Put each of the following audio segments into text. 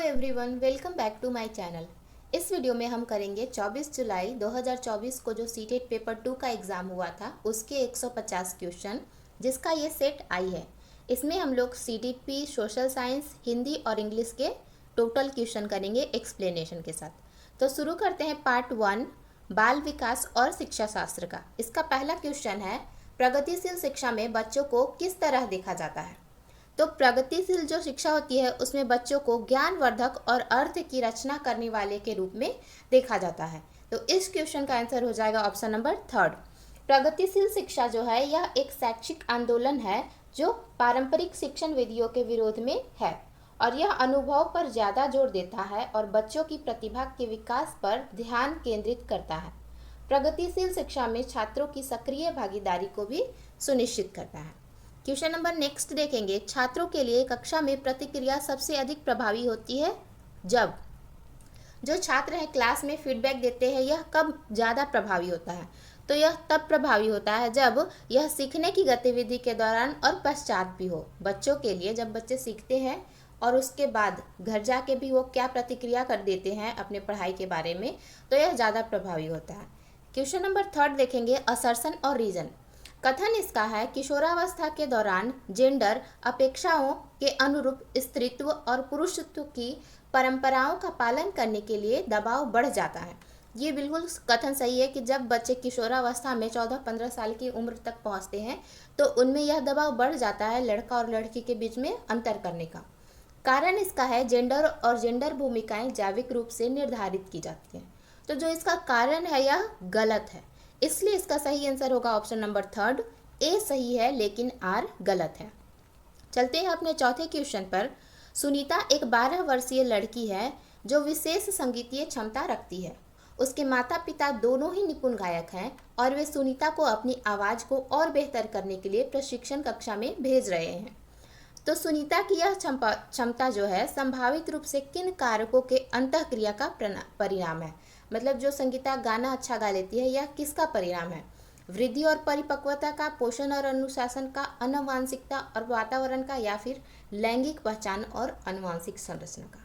Everyone, welcome back to my channel. इस video में हम करेंगे 24 जुलाई 2024 को जो सीटेट पेपर 2 का एग्ज़ाम हुआ था उसके 150 क्वेश्चन, जिसका ये सेट आई है। इसमें हम लोग सीटीपी, सोशल साइंस, हिंदी और इंग्लिश के टोटल क्वेश्चन करेंगे एक्सप्लेनेशन के साथ। तो शुरू करते हैं पार्ट 1 बाल विकास और शिक्षा शास्त्र का। इसका पहला क्वेश्चन है, प्रगतिशील शिक्षा में बच्चों को किस तरह देखा जाता है। तो प्रगतिशील जो शिक्षा होती है उसमें बच्चों को ज्ञानवर्धक और अर्थ की रचना करने वाले के रूप में देखा जाता है। तो इस क्वेश्चन का आंसर हो जाएगा ऑप्शन नंबर 3। प्रगतिशील शिक्षा जो है यह एक शैक्षिक आंदोलन है जो पारंपरिक शिक्षण विधियों के विरोध में है और यह अनुभव पर ज़्यादा जोर देता है और बच्चों की प्रतिभा के विकास पर ध्यान केंद्रित करता है। प्रगतिशील शिक्षा में छात्रों की सक्रिय भागीदारी को भी सुनिश्चित करता है। क्वेश्चन नंबर नेक्स्ट देखेंगे, छात्रों के लिए कक्षा में प्रतिक्रिया सबसे अधिक प्रभावी होती है जब जो छात्र हैं क्लास में फीडबैक देते हैं। यह कब ज़्यादा प्रभावी होता है? तो यह तब प्रभावी होता है जब यह सीखने की गतिविधि के दौरान और पश्चात भी हो। बच्चों के लिए जब बच्चे सीखते हैं और उसके बाद घर जाके भी वो क्या प्रतिक्रिया कर देते हैं अपने पढ़ाई के बारे में, तो यह ज़्यादा प्रभावी होता है। क्वेश्चन नंबर 3 देखेंगे, असर्शन और रीजन। कथन इसका है, किशोरावस्था के दौरान जेंडर अपेक्षाओं के अनुरूप स्त्रीत्व और पुरुषत्व की परंपराओं का पालन करने के लिए दबाव बढ़ जाता है। ये बिल्कुल कथन सही है कि जब बच्चे किशोरावस्था में 14-15 साल की उम्र तक पहुंचते हैं तो उनमें यह दबाव बढ़ जाता है लड़का और लड़की के बीच में अंतर करने का। कारण इसका है, जेंडर और जेंडर भूमिकाएं जैविक रूप से निर्धारित की जाती हैं। तो जो इसका कारण है यह गलत है, इसलिए इसका सही आंसर होगा ऑप्शन नंबर 3। ए सही है लेकिन आर गलत है। चलते हैं अपने चौथे क्वेश्चन पर। सुनीता एक 12 वर्षीय लड़की है जो विशेष संगीतीय क्षमता रखती है। उसके माता पिता दोनों ही निपुण गायक हैं और वे सुनीता को अपनी आवाज़ को और बेहतर करने के लिए प्रशिक्षण कक्षा में भेज रहे हैं। तो सुनीता की यह क्षमता जो है संभावित रूप से किन कारकों के अंतःक्रिया का परिणाम है? मतलब जो संगीता गाना अच्छा गा लेती है यह किसका परिणाम है? वृद्धि और परिपक्वता का, पोषण और अनुशासन का, आनुवंशिकता और वातावरण का, या फिर लैंगिक पहचान और आनुवंशिक संरचना का।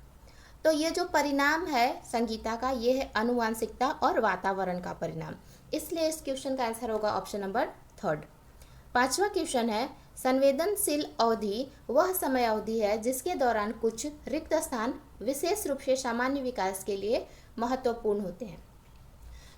तो ये जो परिणाम है संगीता का, ये है आनुवंशिकता और वातावरण का परिणाम। इसलिए इस क्वेश्चन का आंसर होगा ऑप्शन नंबर 3। पांचवा क्वेश्चन है, संवेदनशील अवधि वह समय अवधि है जिसके दौरान कुछ रिक्त स्थान विशेष रूप से सामान्य विकास के लिए महत्वपूर्ण होते हैं।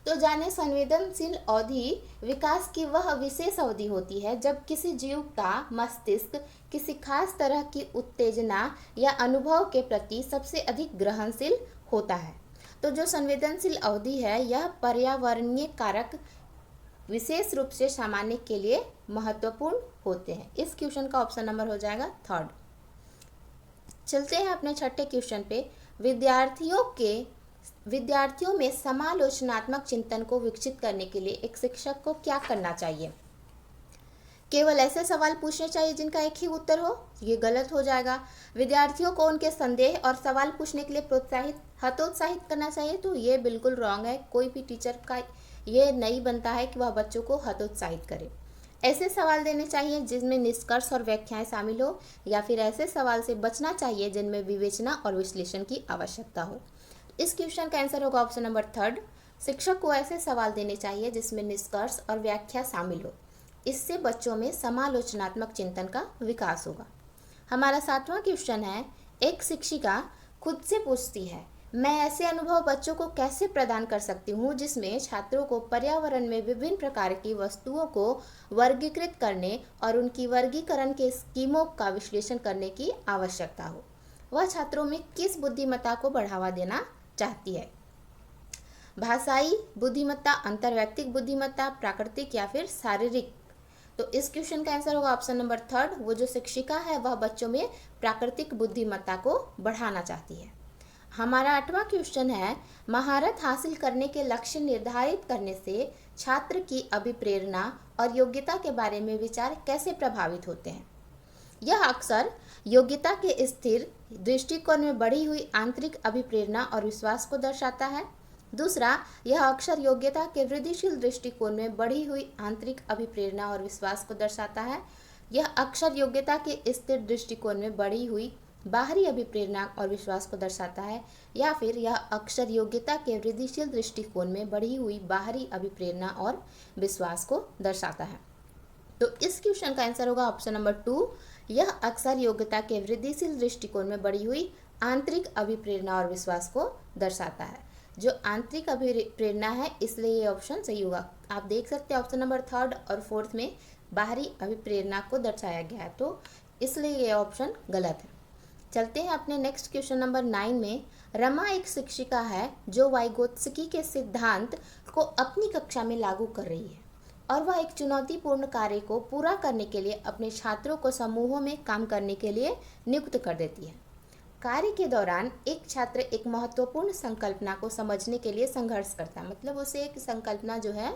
तो जाने संवेदनशील अवधि विकास की वह विशेष अवधि होती है जब किसी जीव का मस्तिष्क किसी खास तरह की उत्तेजना या अनुभव के प्रति सबसे अधिक ग्रहणशील होता है। तो जो संवेदनशील अवधि है यह पर्यावरणीय कारक विशेष रूप से सामान्य के लिए महत्वपूर्ण होते हैं। इस क्वेश्चन का ऑप्शन नंबर हो जाएगा 3। चलते हैं अपने छठे क्वेश्चन पे। विद्यार्थियों में समालोचनात्मक चिंतन को विकसित करने के लिए एक शिक्षक को क्या करना चाहिए? केवल ऐसे सवाल पूछने चाहिए जिनका एक ही उत्तर हो? ये गलत हो जाएगा। विद्यार्थियों को उनके संदेह और सवाल पूछने के लिए हतोत्साहित करना चाहिए। तो ये बिल्कुल रॉन्ग है। कोई भी टीचर का ये नहीं बनता है कि वह बच्चों को हतोत्साहित करे। ऐसे सवाल देने चाहिए जिनमें निष्कर्ष और व्याख्याएं शामिल हो, या फिर ऐसे सवाल से बचना चाहिए जिनमें विवेचना और विश्लेषण की आवश्यकता हो। इस क्वेश्चन का आंसर होगा ऑप्शन नंबर 3। शिक्षक को ऐसे सवाल देने चाहिए जिसमें निष्कर्ष और व्याख्या शामिल हो। इससे बच्चों में समालोचनात्मक चिंतन का विकास होगा। हमारा 7वां क्वेश्चन है, एक शिक्षिका खुद से पूछती है, मैं ऐसे अनुभव बच्चों को कैसे प्रदान कर सकती हूँ जिसमें छात्रों को पर्यावरण में विभिन्न प्रकार की वस्तुओं को वर्गीकृत करने और उनकी वर्गीकरण के स्कीमों का विश्लेषण करने की आवश्यकता हो। वह छात्रों में किस बुद्धिमत्ता को बढ़ावा देना चाहती है? भाषाई बुद्धिमत्ता, अंतर्वैयक्तिक बुद्धिमत्ता, प्राकृतिक या फिर शारीरिक? तो इस क्वेश्चन का आंसर होगा ऑप्शन नंबर 3। वो जो शिक्षिका है वह बच्चों में प्राकृतिक बुद्धिमत्ता को बढ़ाना चाहती है। हमारा 8वां क्वेश्चन है, महारत हासिल करने के लक्ष्य निर्धारित करने से छात्र की अभिप्रेरणा और योग्यता के बारे में विचार कैसे प्रभावित होते हैं? यह अक्सर योग्यता के स्थिर दृष्टिकोण में बढ़ी हुई आंतरिक अभिप्रेरणा और विश्वास को दर्शाता है। दूसरा, यह अक्सर योग्यता के वृद्धिशील दृष्टिकोण में बढ़ी हुई आंतरिक अभिप्रेरणा और विश्वास को दर्शाता है। यह अक्सर योग्यता के स्थिर दृष्टिकोण में बढ़ी हुई बाहरी अभिप्रेरणा और विश्वास को दर्शाता है, या फिर यह अक्सर योग्यता के वृद्धिशील दृष्टिकोण में बढ़ी हुई बाहरी अभिप्रेरणा और विश्वास को दर्शाता है। तो इस क्वेश्चन का आंसर होगा ऑप्शन नंबर 2। यह अक्सर योग्यता के वृद्धिशील दृष्टिकोण में बढ़ी हुई आंतरिक अभिप्रेरणा और विश्वास को दर्शाता है। जो आंतरिक अभिप्रेरणा है, इसलिए ये ऑप्शन सही होगा। आप देख सकते हैं ऑप्शन नंबर 3 और 4 में बाहरी अभिप्रेरणा को दर्शाया गया है, तो इसलिए ये ऑप्शन गलत है। चलते हैं अपने नेक्स्ट क्वेश्चन नंबर 9 में। रमा एक शिक्षिका है जो वाइगोत्स्की के सिद्धांत को अपनी कक्षा में लागू कर रही है और वह एक चुनौतीपूर्ण कार्य को पूरा करने के लिए अपने छात्रों को समूहों में काम करने के लिए नियुक्त कर देती है। कार्य के दौरान एक छात्र एक महत्वपूर्ण संकल्पना को समझने के लिए संघर्ष करता है, मतलब उसे एक संकल्पना जो है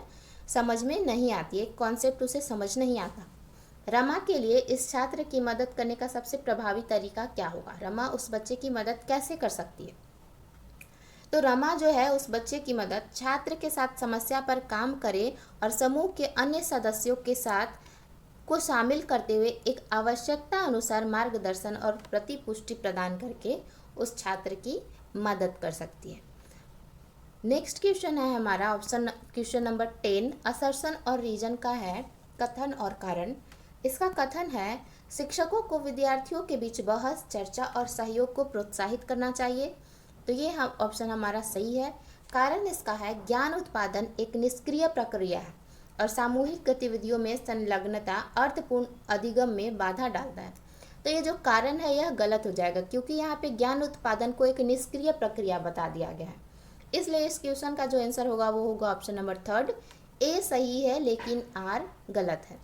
समझ में नहीं आती, एक कॉन्सेप्ट उसे समझ नहीं आता। रमा के लिए इस छात्र की मदद करने का सबसे प्रभावी तरीका क्या होगा? रमा उस बच्चे की मदद कैसे कर सकती है? तो रमा जो है उस बच्चे की मदद छात्र के साथ समस्या पर काम करे और समूह के अन्य सदस्यों के साथ को शामिल करते हुए एक आवश्यकता अनुसार मार्गदर्शन और प्रतिपुष्टि प्रदान करके उस छात्र की मदद कर सकती है। नेक्स्ट क्वेश्चन है हमारा क्वेश्चन नंबर 10 असर्शन और रीजन का है, कथन और कारण। इसका कथन है शिक्षकों को विद्यार्थियों के बीच बहस, चर्चा और सहयोग को प्रोत्साहित करना चाहिए। तो ये ऑप्शन हमारा सही है। कारण इसका है ज्ञान उत्पादन एक निष्क्रिय प्रक्रिया है और सामूहिक गतिविधियों में संलग्नता अर्थपूर्ण अधिगम में बाधा डालता है। तो ये जो कारण है यह गलत हो जाएगा, क्योंकि यहाँ पे ज्ञान उत्पादन को एक निष्क्रिय प्रक्रिया बता दिया गया है। इसलिए इस क्वेश्चन का जो आंसर होगा वो होगा ऑप्शन नंबर 3। ए सही है लेकिन आर गलत है।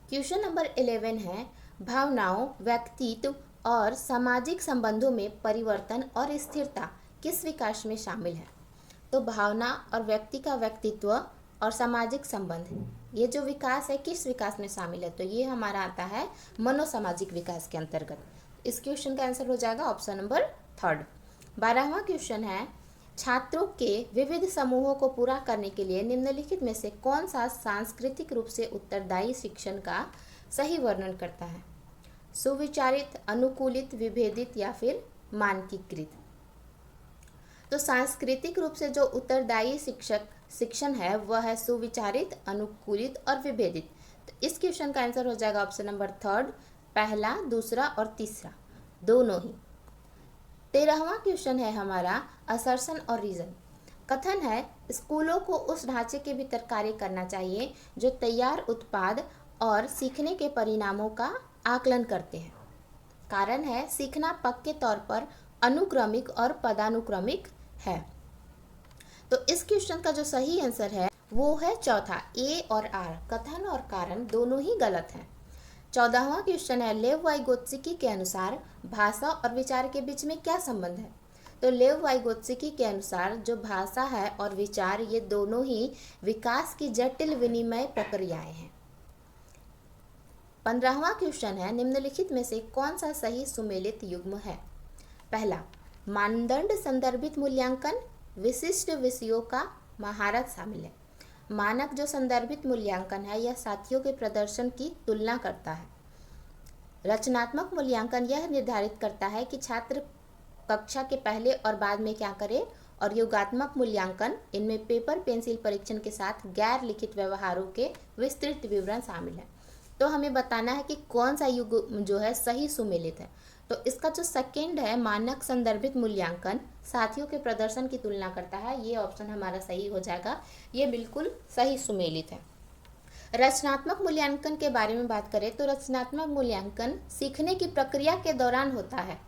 क्वेश्चन नंबर 11 है भावनाओं, व्यक्तित्व और सामाजिक संबंधों में परिवर्तन और स्थिरता किस विकास में शामिल है? तो भावना और व्यक्ति का व्यक्तित्व और सामाजिक संबंध, ये जो विकास है किस विकास में शामिल है? तो ये हमारा आता है मनोसामाजिक विकास के अंतर्गत। इस क्वेश्चन का आंसर हो जाएगा ऑप्शन नंबर 3। 12वां क्वेश्चन है छात्रों के विविध समूहों को पूरा करने के लिए निम्नलिखित में से कौन सा सांस्कृतिक रूप से उत्तरदायी शिक्षण का सही वर्णन करता है? सुविचारित, अनुकूलित, विभेदित या फिर मानकीकृत? तो सांस्कृतिक रूप से जो उत्तरदायी शिक्षण है वह है सुविचारित, अनुकूलित और विभेदित। तो इस क्वेश्चन का आंसर हो जाएगा ऑप्शन नंबर 3, पहला, दूसरा और तीसरा दोनों ही। 13वां क्वेश्चन है हमारा असर्शन और रीजन। कथन है स्कूलों को उस ढांचे के भीतर कार्य करना चाहिए जो तैयार उत्पाद और सीखने के परिणामों का आकलन करते हैं। कारण है सीखना पक्के तौर पर अनुक्रमिक और पदानुक्रमिक है। तो इस क्वेश्चन का जो सही आंसर है वो है चौथा, ए और आर, कथन और कारण दोनों ही गलत हैं। 14वां क्वेश्चन है लेव वाइगोत्स्की के अनुसार भाषा और विचार के बीच में क्या संबंध है? तो लेव वाइगोत्स्की के अनुसार जो भाषा है और विचार ये दोनों ही विकास की जटिल विनिमय प्रक्रियाएं हैं। 15वां क्वेश्चन है निम्नलिखित में से कौन सा सही सुमेलित युग्म है? पहला, मानदंड संदर्भित मूल्यांकन विशिष्ट विषयों का महारत शामिल है। मानक जो संदर्भित मूल्यांकन है यह साथियों के प्रदर्शन की तुलना करता है। रचनात्मक मूल्यांकन यह निर्धारित करता है कि छात्र कक्षा के पहले और बाद में क्या करे, और योगात्मक मूल्यांकन इनमें पेपर पेंसिल परीक्षण के साथ गैर लिखित व्यवहारों के विस्तृत विवरण शामिल है। तो हमें बताना है कि कौन सा युग जो है सही सुमेलित है। तो इसका जो सेकंड है मानक संदर्भित मूल्यांकन साथियों के प्रदर्शन की तुलना करता है, ये ऑप्शन हमारा सही हो जाएगा, ये बिल्कुल सही सुमेलित है। रचनात्मक मूल्यांकन के बारे में बात करें तो रचनात्मक मूल्यांकन सीखने की प्रक्रिया के दौरान होता है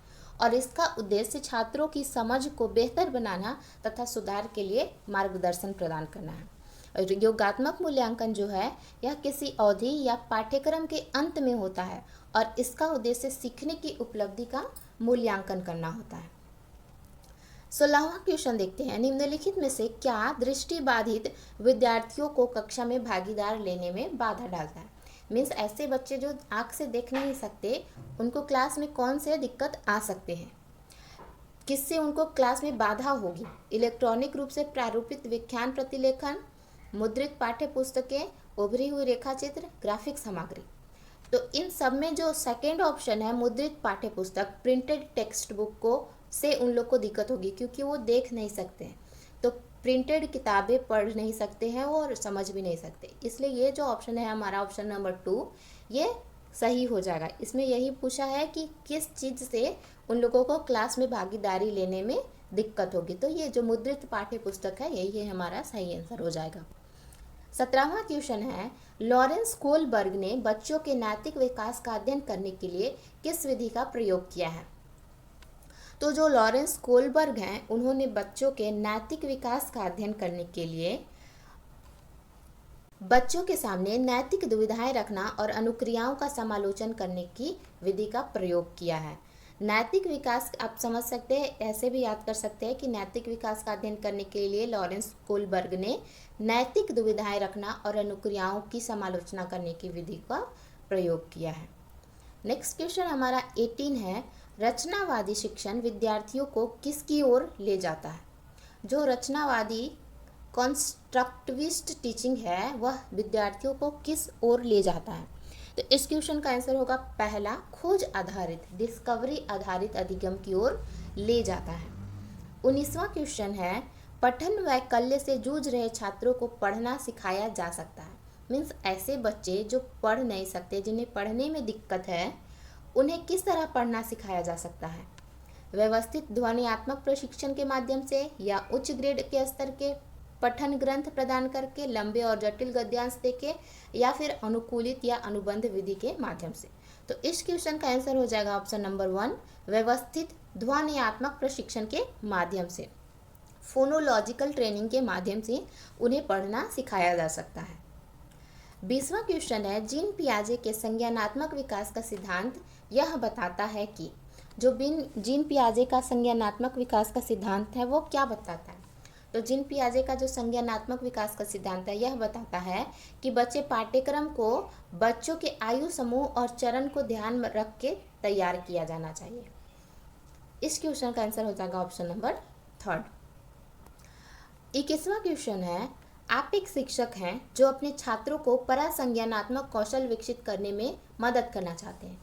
और इसका उद्देश्य छात्रों की समझ को बेहतर बनाना तथा सुधार के लिए मार्गदर्शन प्रदान करना है। और योगात्मक मूल्यांकन जो है यह किसी अवधि या पाठ्यक्रम के अंत में होता है और इसका उद्देश्य सीखने की उपलब्धि का मूल्यांकन करना होता है। 16वां क्वेश्चन देखते हैं निम्नलिखित में से क्या दृष्टिबाधित विद्यार्थियों को कक्षा में भागीदार लेने में बाधा डालता है? मीन्स ऐसे बच्चे जो आँख से देख नहीं सकते उनको क्लास में कौन से दिक्कत आ सकते हैं, किससे उनको क्लास में बाधा होगी? इलेक्ट्रॉनिक रूप से प्रारूपित व्याख्यान प्रतिलेखन, मुद्रित पाठ्य पुस्तकें, उभरी हुई रेखाचित्र, ग्राफिक सामग्री। तो इन सब में जो सेकेंड ऑप्शन है मुद्रित पाठ्य पुस्तक, प्रिंटेड टेक्स्ट बुक को से उन लोग को दिक्कत होगी क्योंकि वो देख नहीं सकते हैं। तो प्रिंटेड किताबें पढ़ नहीं सकते हैं वो और समझ भी नहीं सकते, इसलिए ये जो ऑप्शन है हमारा ऑप्शन नंबर 2 ये सही हो जाएगा। इसमें यही पूछा है कि किस चीज़ से उन लोगों को क्लास में भागीदारी लेने में दिक्कत होगी, तो ये जो मुद्रित पाठ्य पुस्तक है यही है हमारा सही आंसर हो जाएगा। 17वां क्वेश्चन है, लॉरेंस कोलबर्ग ने बच्चों के नैतिक विकास का अध्ययन करने के लिए किस विधि का प्रयोग किया है? तो जो लॉरेंस कोलबर्ग हैं उन्होंने बच्चों के नैतिक विकास का अध्ययन करने के लिए बच्चों के सामने नैतिक दुविधाएं रखना और अनुक्रियाओं का समालोचन करने की विधि का प्रयोग किया है। नैतिक विकास आप समझ सकते हैं, ऐसे भी याद कर सकते हैं कि नैतिक विकास का अध्ययन करने के लिए लॉरेंस कोलबर्ग ने नैतिक दुविधाएं रखना और अनुक्रियाओं की समालोचना करने की विधि का प्रयोग किया है। नेक्स्ट क्वेश्चन हमारा 18 है, रचनावादी शिक्षण विद्यार्थियों को किसकी ओर ले जाता है? जो रचनावादी कॉन्स्ट्रक्टिविस्ट टीचिंग है वह विद्यार्थियों को किस ओर ले जाता है? तो इस क्वेश्चन का आंसर होगा पहला, खोज आधारित डिस्कवरी आधारित अधिगम की ओर ले जाता है। 19वां क्वेश्चन है, पठन वैकल्य से जूझ रहे छात्रों को पढ़ना सिखाया जा सकता है। मीन्स ऐसे बच्चे जो पढ़ नहीं सकते, जिन्हें पढ़ने में दिक्कत है, उन्हें किस तरह पढ़ना सिखाया जा सकता है? व्यवस्थित ध्वन्यात्मक प्रशिक्षण के माध्यम से या उच्च ग्रेड के स्तर के पठन ग्रंथ प्रदान करके, लंबे और जटिल गद्यांश देके, या फिर अनुकूलित या अनुबंध विधि के माध्यम से। तो इस क्वेश्चन का आंसर हो जाएगा ऑप्शन नंबर 1, व्यवस्थित ध्वन्यात्मक प्रशिक्षण के माध्यम से, फोनोलॉजिकल ट्रेनिंग के माध्यम से उन्हें पढ़ना सिखाया जा सकता है। 20वां क्वेश्चन है, जीन पियाजे के संज्ञानात्मक विकास का सिद्धांत यह बताता है कि, जो जीन पियाजे का संज्ञानात्मक विकास का सिद्धांत है वो क्या बताता है? तो जीन पियाजे का जो संज्ञानात्मक विकास का सिद्धांत है यह बताता है कि बच्चे पाठ्यक्रम को बच्चों के आयु समूह और चरण को ध्यान में रख के तैयार किया जाना चाहिए। इस क्वेश्चन का आंसर हो जाएगा ऑप्शन नंबर 3। 21वां क्वेश्चन है, आप एक शिक्षक हैं जो अपने छात्रों को परासंज्ञानात्मक कौशल विकसित करने में मदद करना चाहते हैं।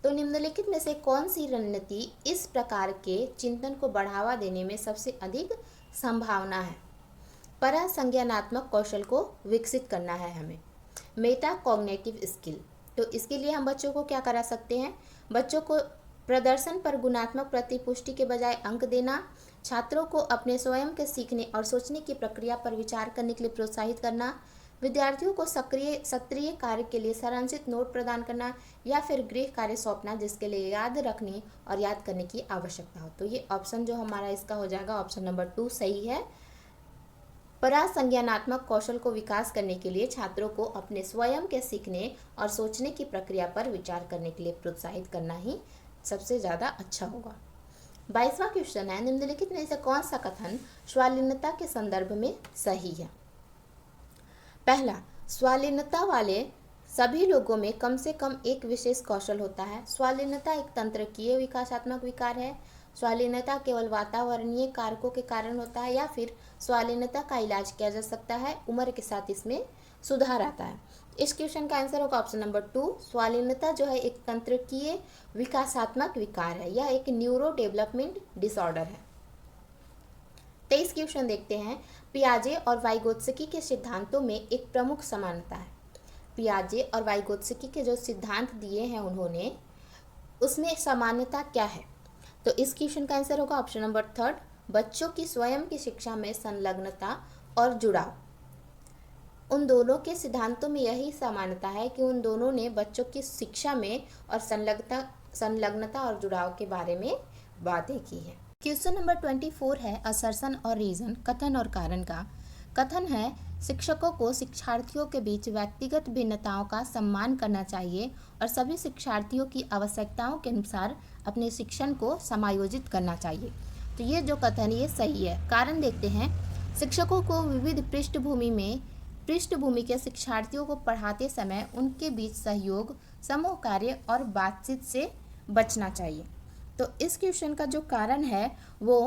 तो निम्नलिखित में से कौन सी रणनीति इस प्रकार के चिंतन को बढ़ावा देने में सबसे अधिक संभावना है? परासंज्ञानात्मक कौशल को विकसित करना है हमें, मेटा कॉग्निटिव स्किल। तो इसके लिए हम बच्चों को क्या करा सकते हैं? बच्चों को प्रदर्शन पर गुणात्मक प्रतिपुष्टि के बजाय अंक देना, छात्रों को अपने स्वयं के सीखने और सोचने की प्रक्रिया पर विचार करने के लिए प्रोत्साहित करना, विद्यार्थियों को सत्रीय कार्य के लिए सारांशित नोट प्रदान करना, या फिर गृह कार्य सौंपना जिसके लिए याद रखने और याद करने की आवश्यकता हो। तो ये ऑप्शन जो हमारा इसका हो जाएगा ऑप्शन नंबर 2 सही है। परासंज्ञानात्मक कौशल को विकास करने के लिए छात्रों को अपने स्वयं के सीखने और सोचने की प्रक्रिया पर विचार करने के लिए प्रोत्साहित करना ही सबसे ज़्यादा अच्छा होगा। 22वां क्वेश्चन है, निम्नलिखित में से कौन सा कथन स्वालीनता के संदर्भ में सही है? पहला, स्वालीनता वाले सभी लोगों में कम से कम एक विशेष कौशल होता है। स्वालीनता एक तंत्रिकीय विकासात्मक विकार है। स्वालीनता केवल वातावरणीय कारकों के कारण होता है, या फिर स्वालीनता का इलाज किया जा सकता है, उम्र के साथ इसमें सुधार आता है। इस क्वेश्चन का आंसर होगा ऑप्शन नंबर 2, स्वालीनता जो है एक तंत्रिकीय विकासात्मक विकार है, यह एक न्यूरो डेवलपमेंट डिसऑर्डर है। 23 क्वेश्चन देखते हैं, पियाजे और वाइगोत्स्की के सिद्धांतों में एक प्रमुख समानता है। पियाजे और वाइगोत्स्की के जो सिद्धांत दिए हैं उन्होंने, उसमें समानता क्या है? तो इस क्वेश्चन का आंसर होगा ऑप्शन नंबर 3, बच्चों की स्वयं की शिक्षा में संलग्नता और जुड़ाव। उन दोनों के सिद्धांतों में यही समानता है कि उन दोनों ने बच्चों की शिक्षा में और संलग्नता और जुड़ाव के बारे में बातें की है। क्वेश्चन नंबर 24 है, असर्शन और रीजन, कथन और कारण का। कथन है, शिक्षकों को शिक्षार्थियों के बीच व्यक्तिगत भिन्नताओं का सम्मान करना चाहिए और सभी शिक्षार्थियों की आवश्यकताओं के अनुसार अपने शिक्षण को समायोजित करना चाहिए। तो ये जो कथन ये सही है। कारण देखते हैं, शिक्षकों को विविध पृष्ठभूमि के शिक्षार्थियों को पढ़ाते समय उनके बीच सहयोग, समूह कार्य और बातचीत से बचना चाहिए। तो इस क्वेश्चन का जो कारण है वो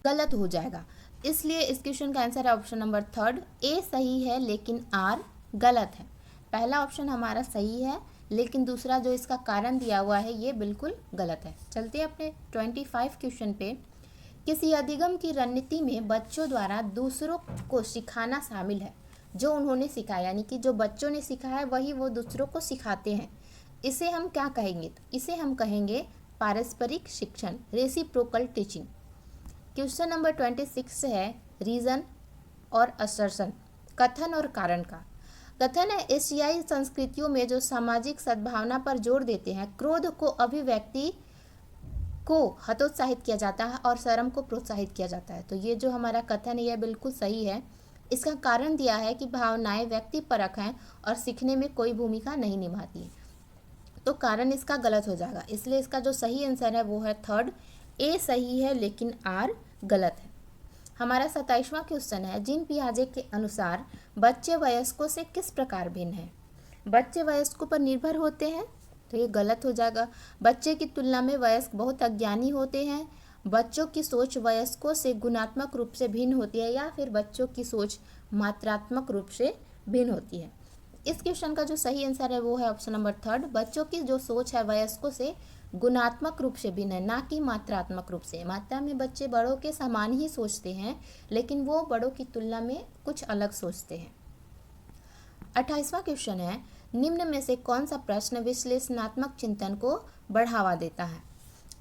गलत हो जाएगा, इसलिए इस क्वेश्चन का आंसर है ऑप्शन नंबर 3, ए सही है लेकिन आर गलत है। पहला ऑप्शन हमारा सही है लेकिन दूसरा जो इसका कारण दिया हुआ है ये बिल्कुल गलत है। चलते हैं अपने 25 क्वेश्चन पे। किसी अधिगम की रणनीति में बच्चों द्वारा दूसरों को सिखाना शामिल है। जो उन्होंने सिखाया यानी कि जो बच्चों ने सीखा है वही वो दूसरों को सिखाते हैं। इसे हम क्या कहेंगे? तो इसे हम कहेंगे पारस्परिक शिक्षण, रेसिप्रोकल टीचिंग। क्वेश्चन नंबर 26 है रीजन और असर्शन, कथन और कारण का। कथन है एशियाई संस्कृतियों में जो सामाजिक सद्भावना पर जोर देते हैं, क्रोध को अभिव्यक्ति को हतोत्साहित किया जाता है और शर्म को प्रोत्साहित किया जाता है। तो ये जो हमारा कथन है यह बिल्कुल सही है। इसका कारण दिया है कि भावनाएं व्यक्तिपरक हैं और सीखने में कोई भूमिका नहीं निभाती है। तो कारण इसका गलत हो जाएगा, इसलिए इसका जो सही आंसर है वो है थर्ड, ए सही है लेकिन आर गलत है। हमारा 27वां क्वेश्चन है जीन पियाजे के अनुसार बच्चे वयस्कों से किस प्रकार भिन्न हैं? बच्चे वयस्कों पर निर्भर होते हैं, तो ये गलत हो जाएगा। बच्चे की तुलना में वयस्क बहुत अज्ञानी होते हैं। बच्चों की सोच वयस्कों से गुणात्मक रूप से भिन्न होती है, या फिर बच्चों की सोच मात्रात्मक रूप से भिन्न होती है। इस क्वेश्चन का जो सही आंसर है वो है ऑप्शन नंबर थर्ड, बच्चों की जो सोच है वयस्कों से गुणात्मक रूप से भिन्न है, ना कि मात्रात्मक रूप से। मात्रा में बच्चे बड़ों के समान ही सोचते हैं, लेकिन वो बड़ों की तुलना में कुछ अलग सोचते हैं। 28वां क्वेश्चन है निम्न में से कौन सा प्रश्न विश्लेषणात्मक चिंतन को बढ़ावा देता है?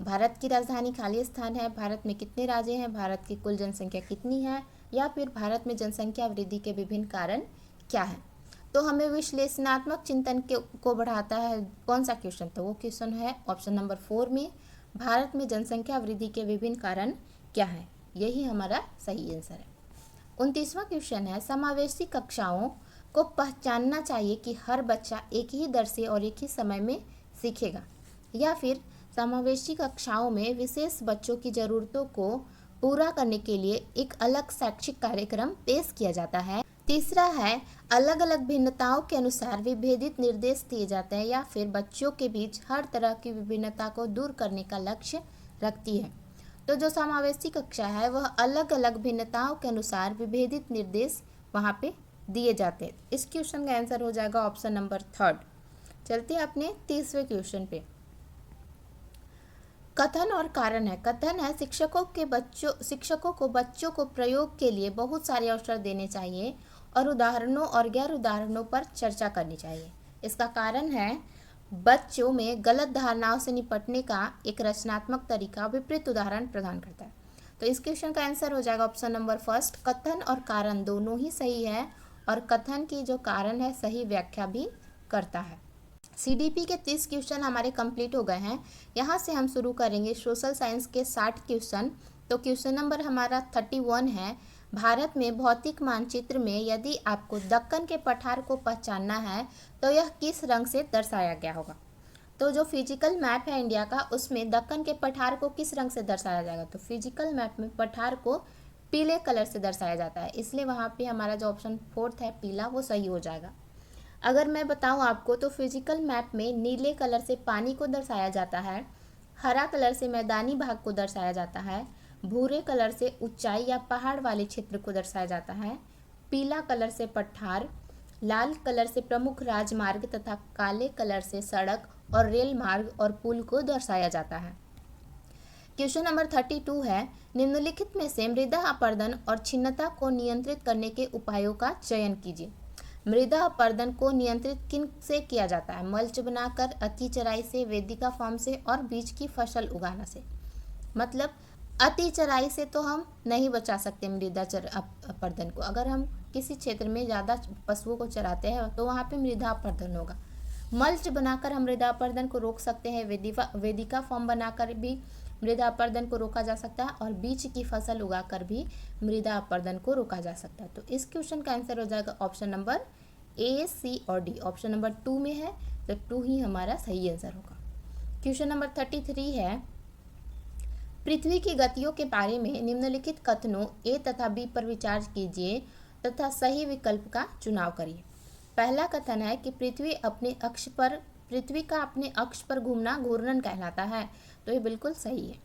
भारत की राजधानी खाली स्थान है, भारत में कितने राज्य हैं, भारत की कुल जनसंख्या कितनी है, या फिर भारत में जनसंख्या वृद्धि के विभिन्न कारण क्या हैं? तो हमें विश्लेषणात्मक चिंतन को बढ़ाता है कौन सा क्वेश्चन? तो वो क्वेश्चन है ऑप्शन नंबर 4 में, भारत में जनसंख्या वृद्धि के विभिन्न कारण क्या है। यही हमारा सही आंसर है। 29वां क्वेश्चन है समावेशी कक्षाओं को पहचानना चाहिए कि हर बच्चा एक ही दर से और एक ही समय में सीखेगा, या फिर समावेशी कक्षाओं में विशेष बच्चों की ज़रूरतों को पूरा करने के लिए एक अलग शैक्षिक कार्यक्रम पेश किया जाता है। तीसरा है अलग अलग भिन्नताओं के अनुसार विभेदित निर्देश दिए जाते हैं, या फिर बच्चों के बीच हर तरह की विभिन्नता को दूर करने का लक्ष्य रखती है। तो जो समावेशी कक्षा है वह अलग अलग भिन्नताओं के अनुसार विभेदित निर्देश वहाँ पे दिए जाते हैं। इस क्वेश्चन का आंसर हो जाएगा ऑप्शन नंबर थर्ड। चलते हैं अपने 30वें क्वेश्चन पे। कथन और कारण है। कथन है शिक्षकों को बच्चों को प्रयोग के लिए बहुत सारे अवसर देने चाहिए और उदाहरणों और गैर उदाहरणों पर चर्चा करनी चाहिए। इसका कारण है बच्चों में गलत धारणाओं से निपटने का एक रचनात्मक तरीका विपरीत उदाहरण प्रदान करता है। तो इस क्वेश्चन का आंसर हो जाएगा ऑप्शन नंबर फर्स्ट, कथन और कारण दोनों ही सही है, और कथन की जो कारण है सही व्याख्या भी करता है। CDP के 30 क्वेश्चन हमारे कंप्लीट हो गए हैं। यहाँ से हम शुरू करेंगे सोशल साइंस के 60 क्वेश्चन। तो क्वेश्चन नंबर हमारा 31 है, भारत में भौतिक मानचित्र में यदि आपको दक्कन के पठार को पहचानना है तो यह किस रंग से दर्शाया गया होगा? तो जो फिजिकल मैप है इंडिया का उसमें दक्कन के पठार को किस रंग से दर्शाया जाएगा? तो फिजिकल मैप में पठार को पीले कलर से दर्शाया जाता है, इसलिए वहाँ पे हमारा जो ऑप्शन 4 है पीला वो सही हो जाएगा। अगर मैं बताऊं आपको तो फिजिकल मैप में नीले कलर से पानी को दर्शाया जाता है, हरा कलर से मैदानी भाग को दर्शाया जाता है, भूरे कलर से ऊंचाई या पहाड़ वाले क्षेत्र को दर्शाया जाता है, पीला कलर से पठार, लाल कलर से प्रमुख राजमार्ग तथा काले कलर से सड़क और रेल मार्ग और पुल को दर्शाया जाता है। क्वेश्चन नंबर 32 है, निम्नलिखित में से मृदा अपरदन और छिन्नता को नियंत्रित करने के उपायों का चयन कीजिए। मृदा अपरदन को नियंत्रित किन से किया जाता है? मल्च बनाकर, अति चराई से, वेदिका फार्म से और बीज की फसल उगाना से। मतलब अति चराई से तो हम नहीं बचा सकते मृदा अपरदन को। अगर हम किसी क्षेत्र में ज़्यादा पशुओं को चराते हैं तो वहाँ पे मृदा अपरदन होगा। मल्च बनाकर हम मृदा अपरदन को रोक सकते हैं, वेदिका फार्म बनाकर भी मृदा अपरदन को रोका जा सकता है, और बीज की फसल उगाकर भी मृदा अपरदन को रोका जा सकता है। तो इस क्वेश्चन का आंसर हो जाएगा ऑप्शन नंबर A, C और D। ऑप्शन नंबर 2 में है तो 2 ही हमारा सही आंसर होगा। क्वेश्चन नंबर 33 है, पृथ्वी की गतियों के बारे में निम्नलिखित कथनों A तथा B पर विचार कीजिए तथा सही विकल्प का चुनाव करिए। पहला कथन है कि पृथ्वी का अपने अक्ष पर घूमना घूर्णन कहलाता है, तो ये बिल्कुल सही है।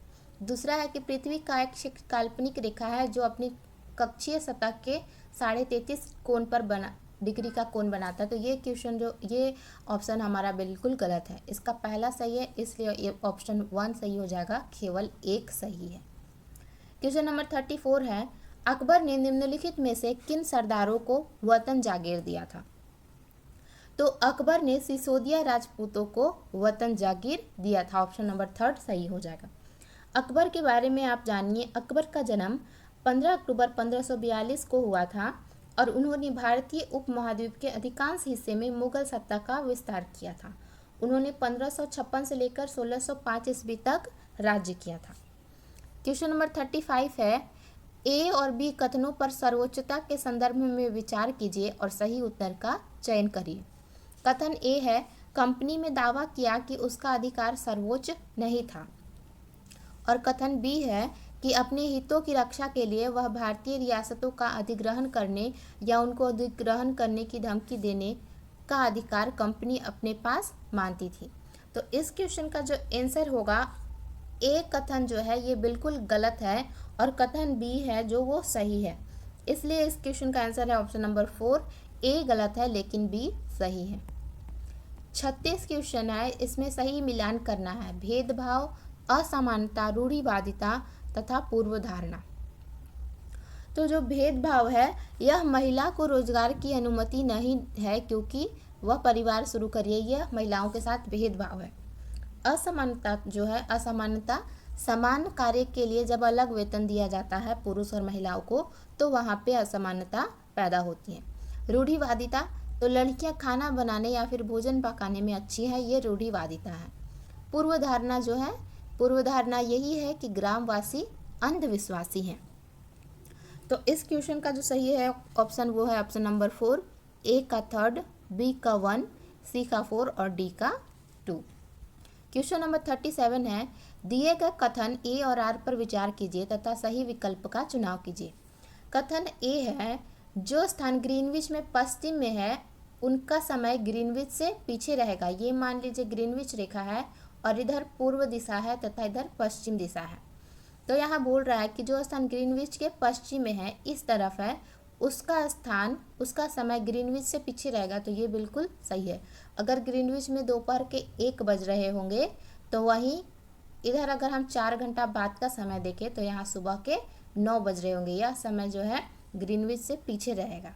दूसरा है कि पृथ्वी का एक काल्पनिक रेखा है जो अपनी कक्षीय सतह के 33.5 कोण पर डिग्री का कोण बनाता है। तो ये क्वेश्चन ये ऑप्शन हमारा बिल्कुल गलत है। इसका पहला सही है, इसलिए ये ऑप्शन 1 सही हो जाएगा, केवल एक सही है। क्वेश्चन नंबर 34 है, अकबर ने निम्नलिखित में से किन सरदारों को वतन जागीर दिया था? तो अकबर ने सिसोदिया राजपूतों को वतन जागीर दिया था। ऑप्शन नंबर 3 सही हो जाएगा। अकबर के बारे में आप जानिए। अकबर का जन्म 15 अक्टूबर 1542 को हुआ था और उन्होंने भारतीय उपमहाद्वीप के अधिकांश हिस्से में मुगल सत्ता का विस्तार किया था। उन्होंने 1556 से लेकर 1605 ईस्वी तक राज्य किया था। क्वेश्चन नंबर 35 है, ए और बी कथनों पर सर्वोच्चता के संदर्भ में विचार कीजिए और सही उत्तर का चयन करिए। कथन ए है, कंपनी में दावा किया कि उसका अधिकार सर्वोच्च नहीं था। और कथन बी है कि अपने हितों की रक्षा के लिए वह भारतीय रियासतों का अधिग्रहण करने या उनको अधिग्रहण करने की धमकी देने का अधिकार कंपनी अपने पास मानती थी। तो इस क्वेश्चन का जो आंसर होगा, ए कथन जो है ये बिल्कुल गलत है और कथन बी है जो वो सही है। इसलिए इस क्वेश्चन का आंसर है ऑप्शन नंबर 4, ए गलत है लेकिन बी सही है। 36 क्वेश्चन है, इसमें सही मिलान करना है। भेदभाव, असमानता, रूढ़िवादिता तथा पूर्व धारणा। तो जो भेदभाव है यह महिला को रोजगार की अनुमति नहीं है क्योंकि वह परिवार शुरू करिए, यह महिलाओं के साथ भेदभाव है। असमानता जो है, असमानता समान कार्य के लिए जब अलग वेतन दिया जाता है पुरुष और महिलाओं को तो वहाँ पे असमानता पैदा होती है। रूढ़िवादिता, तो लड़कियाँ खाना बनाने या फिर भोजन पकाने में अच्छी है, ये रूढ़िवादिता है। पूर्व धारणा जो है, पूर्व धारणा यही है कि ग्रामवासी अंधविश्वासी हैं। तो इस क्वेश्चन का जो सही है ऑप्शन वो है ऑप्शन नंबर 4, ए का 3, बी का 1, सी का 4 और डी का 2। क्वेश्चन नंबर 37 है, दिए गए कथन ए और आर पर विचार कीजिए तथा सही विकल्प का चुनाव कीजिए। कथन ए है, जो स्थान ग्रीनविच में पश्चिम में है उनका समय ग्रीनविच से पीछे रहेगा। ये मान लीजिए ग्रीनविच रेखा है और इधर पूर्व दिशा है तथा इधर पश्चिम दिशा है। तो यहाँ बोल रहा है कि जो स्थान ग्रीनविच के पश्चिम में है, इस तरफ है, उसका समय ग्रीनविच से पीछे रहेगा। तो ये बिल्कुल सही है। अगर ग्रीनविच में दोपहर के 1 बज रहे होंगे तो वहीं इधर अगर हम 4 घंटा बाद का समय देखें तो यहाँ सुबह के 9 बज रहे होंगे। यह समय जो है ग्रीनविच से पीछे रहेगा।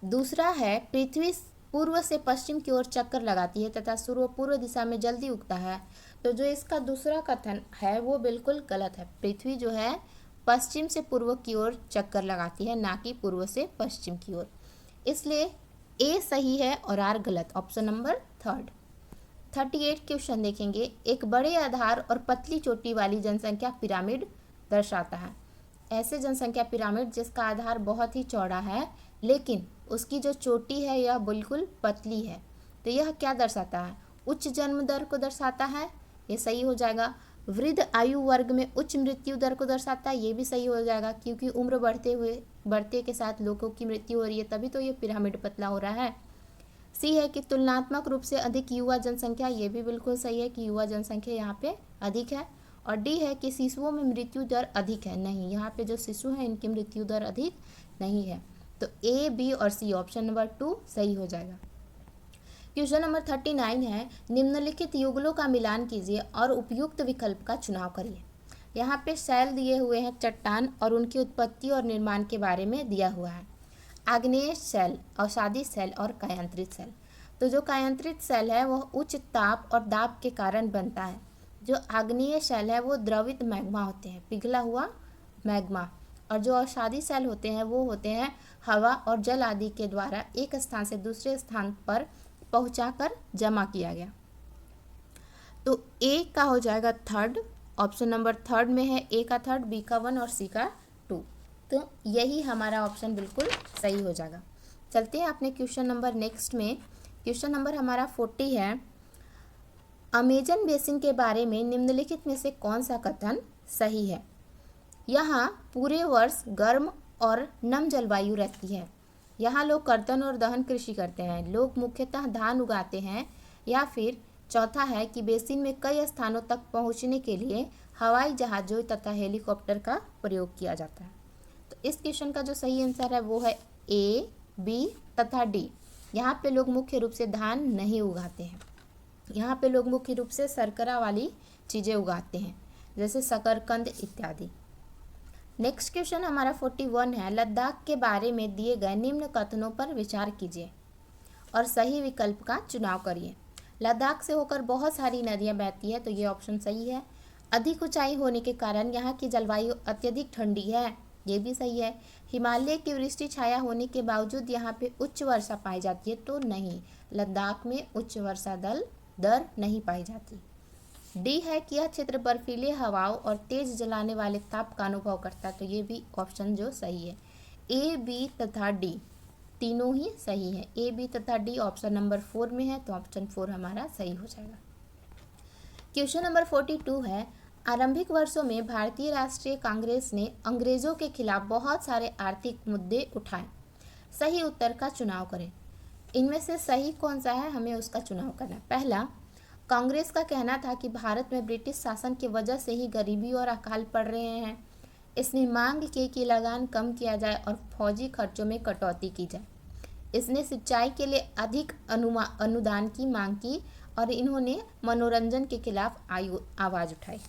दूसरा है, पृथ्वी पूर्व से पश्चिम की ओर चक्कर लगाती है तथा सूर्य पूर्व दिशा में जल्दी उगता है। तो जो इसका दूसरा कथन है वो बिल्कुल गलत है। पृथ्वी जो है पश्चिम से पूर्व की ओर चक्कर लगाती है, ना कि पूर्व से पश्चिम की ओर। इसलिए ए सही है और आर गलत, ऑप्शन नंबर 3। 38 क्वेश्चन देखेंगे। एक बड़े आधार और पतली चोटी वाली जनसंख्या पिरामिड दर्शाता है। ऐसे जनसंख्या पिरामिड जिसका आधार बहुत ही चौड़ा है लेकिन उसकी जो चोटी है यह बिल्कुल पतली है। तो यह क्या दर्शाता है? उच्च जन्म दर को दर्शाता है, ये सही हो जाएगा। वृद्ध आयु वर्ग में उच्च मृत्यु दर को दर्शाता है, ये भी सही हो जाएगा क्योंकि उम्र बढ़ते के साथ लोगों की मृत्यु हो रही है, तभी तो ये पिरामिड पतला हो रहा है। सी है कि तुलनात्मक रूप से अधिक युवा जनसंख्या, ये भी बिल्कुल सही है कि युवा जनसंख्या यहाँ पे अधिक है। और डी है कि शिशुओं में मृत्यु दर अधिक है, नहीं, यहाँ पे जो शिशु हैं इनकी मृत्यु दर अधिक नहीं है। तो ए, बी और सी, ऑप्शन नंबर 2 सही हो जाएगा। क्वेश्चन नंबर 39 है, निम्नलिखित युगलों का मिलान कीजिए और उपयुक्त विकल्प का चुनाव करिए। यहाँ पे शैल दिए हुए हैं, चट्टान, और उनकी उत्पत्ति और निर्माण के बारे में दिया हुआ है। आग्नेय शैल, अवसादी शैल और कायांतरित शैल। तो जो कायांतरित शैल है वह उच्च ताप और दाब के कारण बनता है। जो आग्नेय शैल है वो द्रवित मैग्मा होते हैं, पिघला हुआ मैग्मा। और जो अवसादी शैल होते हैं वो होते हैं हवा और जल आदि के द्वारा एक स्थान से दूसरे स्थान पर पहुंचाकर जमा किया गया। तो ए का हो जाएगा 3, ऑप्शन नंबर 3 में है ए का 3, बी का 1 और सी का 2। तो यही हमारा ऑप्शन बिल्कुल सही हो जाएगा। चलते हैं अपने क्वेश्चन नंबर नेक्स्ट में। क्वेश्चन नंबर हमारा 40 है, अमेजन बेसिन के बारे में निम्नलिखित में से कौन सा कथन सही है? यहाँ पूरे वर्ष गर्म और नम जलवायु रहती है। यहाँ लोग कर्तन और दहन कृषि करते हैं। लोग मुख्यतः धान उगाते हैं। या फिर चौथा है कि बेसिन में कई स्थानों तक पहुँचने के लिए हवाई जहाज़ों तथा हेलीकॉप्टर का प्रयोग किया जाता है। तो इस क्वेश्चन का जो सही आंसर है वो है ए, बी तथा डी। यहाँ पे लोग मुख्य रूप से धान नहीं उगाते हैं, यहाँ पे लोग मुख्य रूप से शर्करा वाली चीज़ें उगाते हैं जैसे शकरकंद इत्यादि। नेक्स्ट क्वेश्चन हमारा 41 है, लद्दाख के बारे में दिए गए निम्न कथनों पर विचार कीजिए और सही विकल्प का चुनाव करिए। लद्दाख से होकर बहुत सारी नदियाँ बहती है, तो ये ऑप्शन सही है। अधिक ऊंचाई होने के कारण यहाँ की जलवायु अत्यधिक ठंडी है, ये भी सही है। हिमालय की वृष्टि छाया होने के बावजूद यहाँ पे उच्च वर्षा पाई जाती है, तो नहीं, लद्दाख में उच्च वर्षा दर नहीं पाई जाती। डी है कि यह क्षेत्र बर्फीले हवाओं और तेज जलाने वाले ताप का अनुभव करता है, तो ये भी ऑप्शन जो सही है। ए, बी तथा डी तीनों ही सही है। ए, बी तथा डी ऑप्शन नंबर 4 में है, तो ऑप्शन 4 हमारा सही हो जाएगा। क्वेश्चन नंबर 42 है, आरंभिक वर्षों में भारतीय राष्ट्रीय कांग्रेस ने अंग्रेजों के खिलाफ बहुत सारे आर्थिक मुद्दे उठाए। सही उत्तर का चुनाव करें। इनमें से सही कौन सा है, हमें उसका चुनाव करना है। पहला, कांग्रेस का कहना था कि भारत में ब्रिटिश शासन की वजह से ही गरीबी और अकाल पड़ रहे हैं। इसने मांग की कि लगान कम किया जाए और फौजी खर्चों में कटौती की जाए। इसने सिंचाई के लिए अधिक अनुदान की मांग की और इन्होंने मनोरंजन के खिलाफ आवाज़ उठाई।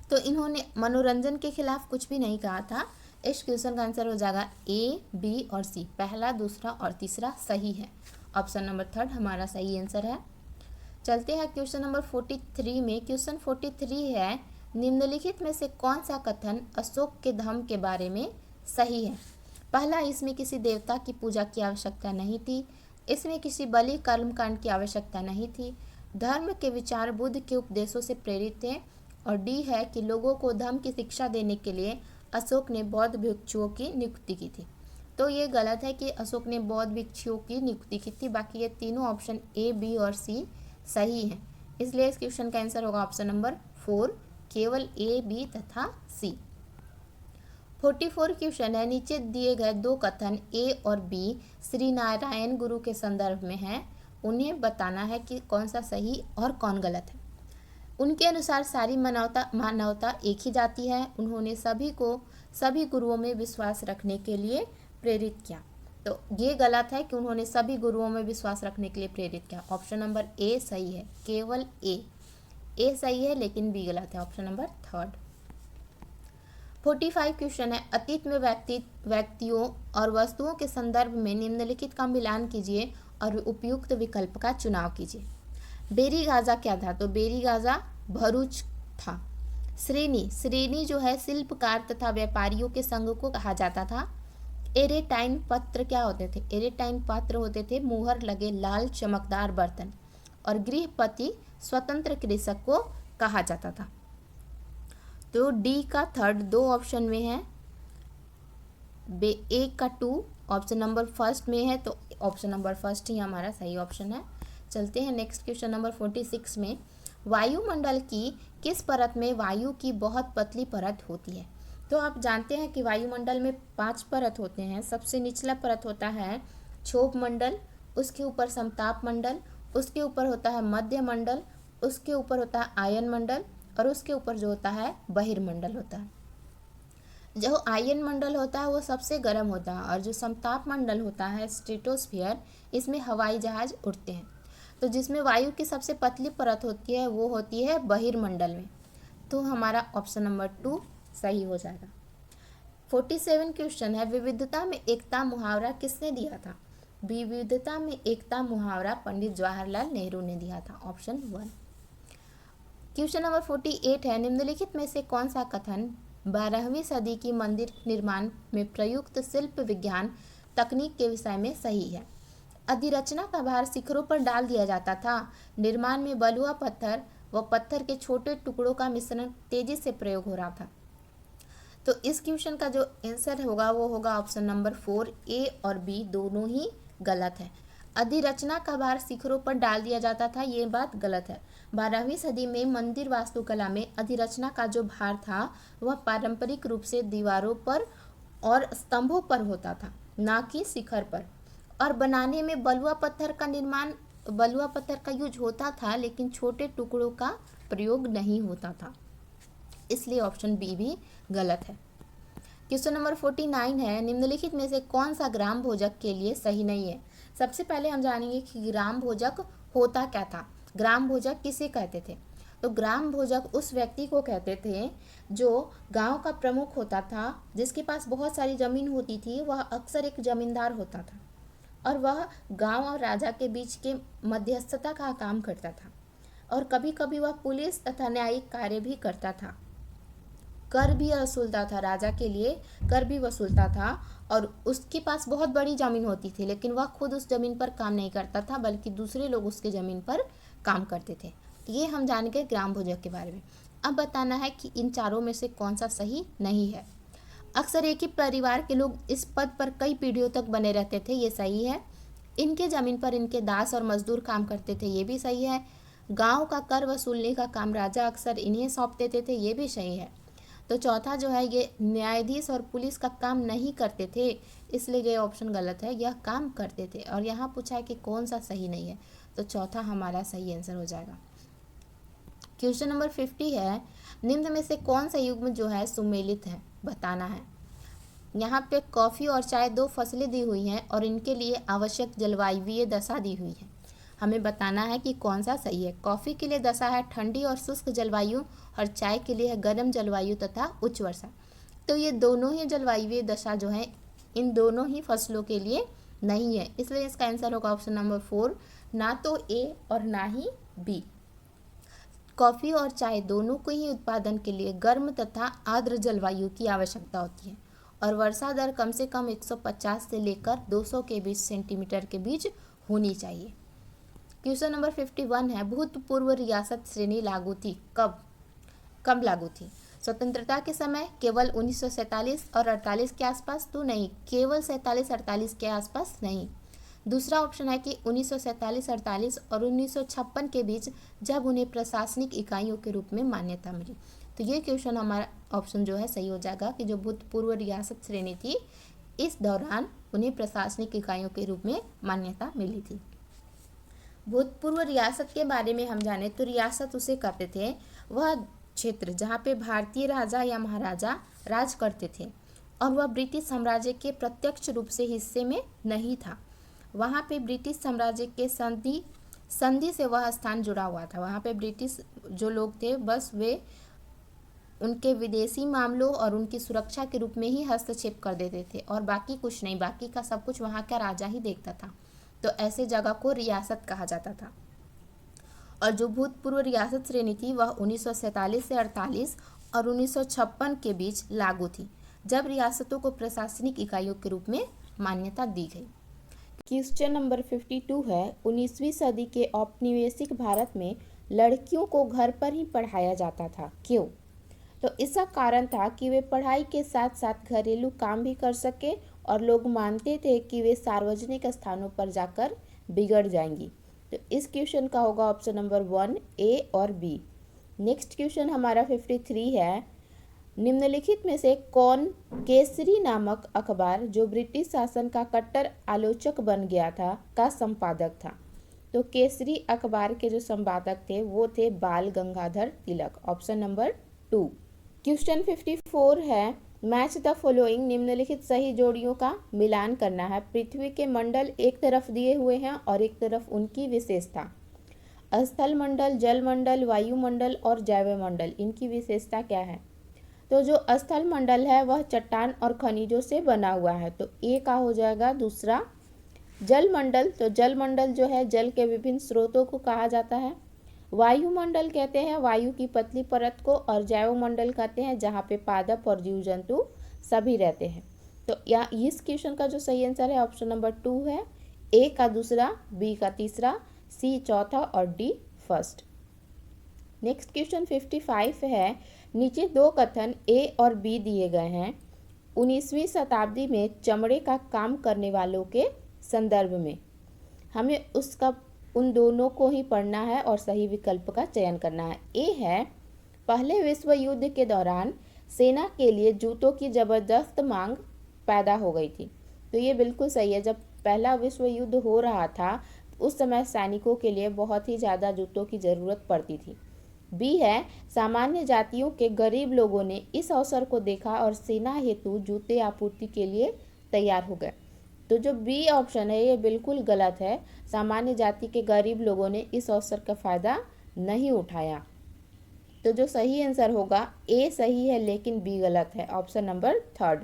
तो इन्होंने मनोरंजन के खिलाफ कुछ भी नहीं कहा था। इस क्वेश्चन का आंसर हो जाएगा ए, बी और सी। पहला, दूसरा और तीसरा सही है। ऑप्शन नंबर 3 हमारा सही आंसर है। चलते हैं क्वेश्चन नंबर 43 में। क्वेश्चन 43 है, निम्नलिखित में से कौन सा कथन अशोक के धम्म के बारे में सही है। पहला, इसमें किसी देवता की पूजा की आवश्यकता नहीं थी। इसमें किसी बलि कर्मकांड की आवश्यकता नहीं थी। धर्म के विचार बुद्ध के उपदेशों से प्रेरित थे। और डी है कि लोगों को धर्म की शिक्षा देने के लिए अशोक ने बौद्ध भिक्षुओं की नियुक्ति की थी। तो ये गलत है कि अशोक ने बौद्ध भिक्षुओं की नियुक्ति की थी। बाकी ये तीनों ऑप्शन ए, बी और सी सही हैं। इसलिए इस क्वेश्चन का आंसर होगा ऑप्शन नंबर 4, केवल ए, बी तथा सी। 44 क्वेश्चन है, नीचे दिए गए दो कथन ए और बी श्री नारायण गुरु के संदर्भ में हैं। उन्हें बताना है कि कौन सा सही और कौन गलत है। उनके अनुसार सारी मानवता एक ही जाति है। उन्होंने सभी गुरुओं में विश्वास रखने के लिए प्रेरित किया। तो ये गलत है कि उन्होंने सभी गुरुओं में विश्वास रखने के लिए प्रेरित किया। ऑप्शन नंबर ए सही है, केवल ए सही है, लेकिन बी गलत है। Option number 3। 45 क्वेश्चन है, अतीत में व्यक्तियों और वस्तुओं के संदर्भ में निम्नलिखित का मिलान कीजिए और उपयुक्त विकल्प का चुनाव कीजिए। बेरी गाजा क्या था, तो बेरी गाजा भरूच था। श्रेणी जो है शिल्पकार तथा व्यापारियों के संघ को कहा जाता था। एरेटाइन पत्र क्या होते थे, एरेटाइन पात्र होते थे मुहर लगे लाल चमकदार बर्तन। और गृहपति स्वतंत्र कृषक को कहा जाता था। तो डी का 3 दो ऑप्शन में है, ए का 2 ऑप्शन नंबर 1 में है, तो ऑप्शन नंबर 1 ही हमारा सही ऑप्शन है। चलते हैं नेक्स्ट क्वेश्चन नंबर 46 में। वायुमंडल की किस परत में वायु की बहुत पतली परत होती है। तो आप जानते हैं कि वायुमंडल में 5 परत होते हैं। सबसे निचला परत होता है क्षोभ मंडल, उसके ऊपर समताप मंडल, उसके ऊपर होता है मध्य मंडल, उसके ऊपर होता है आयन मंडल और उसके ऊपर जो होता है बहिर्मंडल होता है। जो आयन मंडल होता है वो सबसे गर्म होता है और जो समताप मंडल होता है स्ट्रेटोस्फीयर, इसमें हवाई जहाज उड़ते हैं। तो जिसमें वायु की सबसे पतली परत होती है वो होती है बहिर्मंडल में। तो हमारा ऑप्शन नंबर 2 सही हो जाएगा। 47 क्वेश्चन है, विविधता में एकता मुहावरा किसने दिया था। विविधता में एकता मुहावरा पंडित जवाहरलाल नेहरू ने दिया था। ऑप्शन 1। क्वेश्चन नंबर 48 है, निम्नलिखित में से कौन सा कथन 12वीं सदी की मंदिर निर्माण में प्रयुक्त शिल्प विज्ञान तकनीक के विषय में सही है। अधिरचना का भार शिखरों पर डाल दिया जाता था। निर्माण में बलुआ पत्थर व पत्थर के छोटे टुकड़ों का मिश्रण तेजी से प्रयोग हो रहा था। तो इस क्वेश्चन का जो आंसर होगा वो होगा ऑप्शन नंबर 4, ए और बी दोनों ही गलत है। अधिरचना का भार शिखरों पर डाल दिया जाता था, ये बात गलत है। 12वीं सदी में मंदिर वास्तुकला में अधिरचना का जो भार था वह पारंपरिक रूप से दीवारों पर और स्तंभों पर होता था, ना कि शिखर पर। और बनाने में बलुआ पत्थर का यूज होता था, लेकिन छोटे टुकड़ों का प्रयोग नहीं होता था। इसलिए ऑप्शन बी भी गलत है। क्वेश्चन नंबर 49 है, निम्नलिखित में से कौन सा ग्राम भोजक के लिए सही नहीं है। सबसे पहले हम जानेंगे कि ग्राम भोजक होता क्या था। ग्राम भोजक किसे कहते थे? तो ग्राम भोजक उस व्यक्ति को कहते थे जो गांव का प्रमुख होता था, जिसके पास बहुत सारी जमीन होती थी। वह अक्सर एक जमींदार होता था और वह गांव और राजा के बीच के मध्यस्थता का काम करता था और कभी कभी वह पुलिस तथा न्यायिक कार्य भी करता था। कर भी वसूलता था, राजा के लिए कर भी वसूलता था और उसके पास बहुत बड़ी ज़मीन होती थी, लेकिन वह खुद उस ज़मीन पर काम नहीं करता था बल्कि दूसरे लोग उसके ज़मीन पर काम करते थे। ये हम जान गए ग्राम भोजक के बारे में। अब बताना है कि इन चारों में से कौन सा सही नहीं है। अक्सर एक ही परिवार के लोग इस पद पर कई पीढ़ियों तक बने रहते थे, ये सही है। इनके ज़मीन पर इनके दास और मजदूर काम करते थे, ये भी सही है। गांव का कर वसूलने का काम राजा अक्सर इन्हें सौंप देते थे, ये भी सही है। तो चौथा जो है, ये न्यायाधीश और पुलिस का काम नहीं करते थे, इसलिए ये ऑप्शन गलत है। यह काम करते थे और यहाँ पूछा है कि कौन सा सही नहीं है, तो चौथा हमारा सही आंसर हो जाएगा। क्वेश्चन नंबर 50 है, निम्न में से कौन सा युग्म जो है सुमेलित है, बताना है। यहाँ पे कॉफ़ी और चाय दो फसलें दी हुई हैं और इनके लिए आवश्यक जलवायुवीय दशा दी हुई है। हमें बताना है कि कौन सा सही है। कॉफ़ी के लिए दशा है ठंडी और शुष्क जलवायु और चाय के लिए है गर्म जलवायु तथा उच्च वर्षा। तो ये दोनों ही जलवायुवीय दशा जो है इन दोनों ही फसलों के लिए नहीं है, इसलिए इसका आंसर होगा ऑप्शन नंबर 4, ना तो ए और ना ही बी। कॉफ़ी और चाय दोनों को ही उत्पादन के लिए गर्म तथा आर्द्र जलवायु की आवश्यकता होती है और वर्षा दर कम से कम 150 से लेकर 200 के बीच सेंटीमीटर के बीच होनी चाहिए। क्वेश्चन नंबर 51 है, भूतपूर्व रियासत श्रेणी लागू थी कब लागू थी? स्वतंत्रता के समय, केवल 1947 और 48 के आसपास, तो नहीं, केवल 47-48 के आसपास नहीं। दूसरा ऑप्शन है कि 1947-48 और 1956 के बीच, जब उन्हें प्रशासनिक इकाइयों के रूप में मान्यता मिली। तो ये क्वेश्चन हमारा ऑप्शन जो है सही हो जाएगा कि जो भूतपूर्व रियासत श्रेणी थी, इस दौरान उन्हें प्रशासनिक इकाइयों के रूप में मान्यता मिली थी। भूतपूर्व रियासत के बारे में हम जाने तो रियासत उसे कहते थे वह क्षेत्र जहाँ पे भारतीय राजा या महाराजा राज करते थे और वह ब्रिटिश साम्राज्य के प्रत्यक्ष रूप से हिस्से में नहीं था। वहाँ पे ब्रिटिश साम्राज्य के संधि से वह स्थान जुड़ा हुआ था। वहाँ पे ब्रिटिश जो लोग थे बस वे उनके विदेशी मामलों और उनकी सुरक्षा के रूप में ही हस्तक्षेप कर देते थे और बाकी कुछ नहीं, बाकी का सब कुछ वहाँ का राजा ही देखता था। तो ऐसे जगह को रियासत कहा जाता था। और जो भूतपूर्व रियासत श्रेणी थी वह 1947 से 48 और 1956 के बीच लागू थी, जब रियासतों को प्रशासनिक इकाइयों के रूप में मान्यता दी गई। क्वेश्चन नंबर 52 है, 19वीं सदी के औपनिवेशिक भारत में लड़कियों को घर पर ही पढ़ाया जाता था, क्यों? तो इसका कारण था कि वे पढ़ाई के साथ साथ घरेलू काम भी कर सके और लोग मानते थे कि वे सार्वजनिक स्थानों पर जाकर बिगड़ जाएंगी। तो इस क्वेश्चन का होगा ऑप्शन नंबर 1, ए और बी। नेक्स्ट क्वेश्चन हमारा 53 है, निम्नलिखित में से कौन केसरी नामक अखबार, जो ब्रिटिश शासन का कट्टर आलोचक बन गया था, का संपादक था? तो केसरी अखबार के जो संपादक थे वो थे बाल Gangadhar Tilak, option number 2। Question 54 है, मैच द फॉलोइंग, निम्नलिखित सही जोड़ियों का मिलान करना है। पृथ्वी के मंडल एक तरफ दिए हुए हैं और एक तरफ उनकी विशेषता। स्थल मंडल, जल मंडल, वायुमंडल और जैव मंडल, इनकी विशेषता क्या है? तो जो स्थल मंडल है वह चट्टान और खनिजों से बना हुआ है, तो ए का हो जाएगा दूसरा। जल मंडल, तो जल मंडल जो है जल के विभिन्न स्रोतों को कहा जाता है। वायुमंडल कहते हैं वायु की पतली परत को, और जैवमंडल कहते हैं जहाँ पे पादप और जीव जंतु सभी रहते हैं। तो या इस क्वेश्चन का जो सही आंसर है ऑप्शन नंबर 2 है, ए का दूसरा, बी का तीसरा, सी चौथा और डी फर्स्ट। नेक्स्ट क्वेश्चन 55 है, नीचे दो कथन ए और बी दिए गए हैं 19वीं शताब्दी में चमड़े का काम करने वालों के संदर्भ में। हमें उन दोनों को ही पढ़ना है और सही विकल्प का चयन करना है। ए है, पहले विश्व युद्ध के दौरान सेना के लिए जूतों की ज़बरदस्त मांग पैदा हो गई थी। तो ये बिल्कुल सही है। जब पहला विश्व युद्ध हो रहा था उस समय सैनिकों के लिए बहुत ही ज़्यादा जूतों की ज़रूरत पड़ती थी। बी है सामान्य जातियों के गरीब लोगों ने इस अवसर को देखा और सेना हेतु जूते आपूर्ति के लिए तैयार हो गए। तो जो बी ऑप्शन है ये बिल्कुल गलत है। सामान्य जाति के गरीब लोगों ने इस अवसर का फायदा नहीं उठाया। तो जो सही आंसर होगा ए सही है लेकिन बी गलत है, option number third.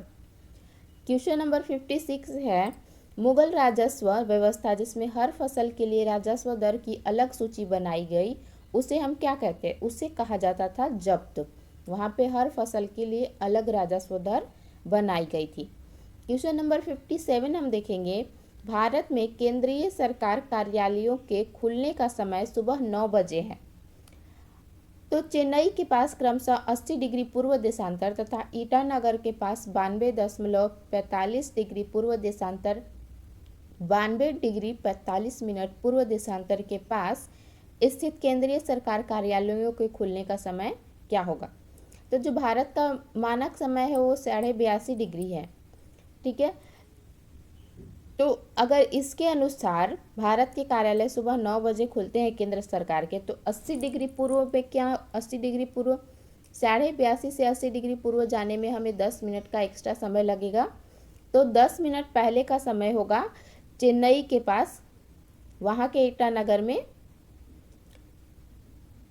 Question number 56 है मुगल राजस्व व्यवस्था जिसमें हर फसल के लिए राजस्व दर की अलग सूची बनाई गई उसे हम क्या कहते हैं? उसे कहा जाता था जब्त। वहाँ पे हर फसल के लिए अलग राजस्व दर बनाई गई थी। क्वेश्चन नंबर 57 हम देखेंगे भारत में केंद्रीय सरकार कार्यालयों के खुलने का समय सुबह 9 बजे है। तो चेन्नई के पास क्रमशः 80 डिग्री पूर्व देशांतर तथा ईटानगर के पास 92.45 डिग्री पूर्व देशांतर 92 डिग्री 45 मिनट पूर्व देशांतर के पास स्थित केंद्रीय सरकार कार्यालयों के खुलने का समय क्या होगा? तो जो भारत का मानक समय है वो 82.5 डिग्री है, ठीक है। तो अगर इसके अनुसार भारत के कार्यालय सुबह 9 बजे खुलते हैं केंद्र सरकार के, तो 80 डिग्री पूर्व पे क्या 80 डिग्री पूर्व 82.5 से 80 डिग्री पूर्व जाने में हमें 10 मिनट का एक्स्ट्रा समय लगेगा। तो 10 मिनट पहले का समय होगा चेन्नई के पास, वहाँ के ईटानगर में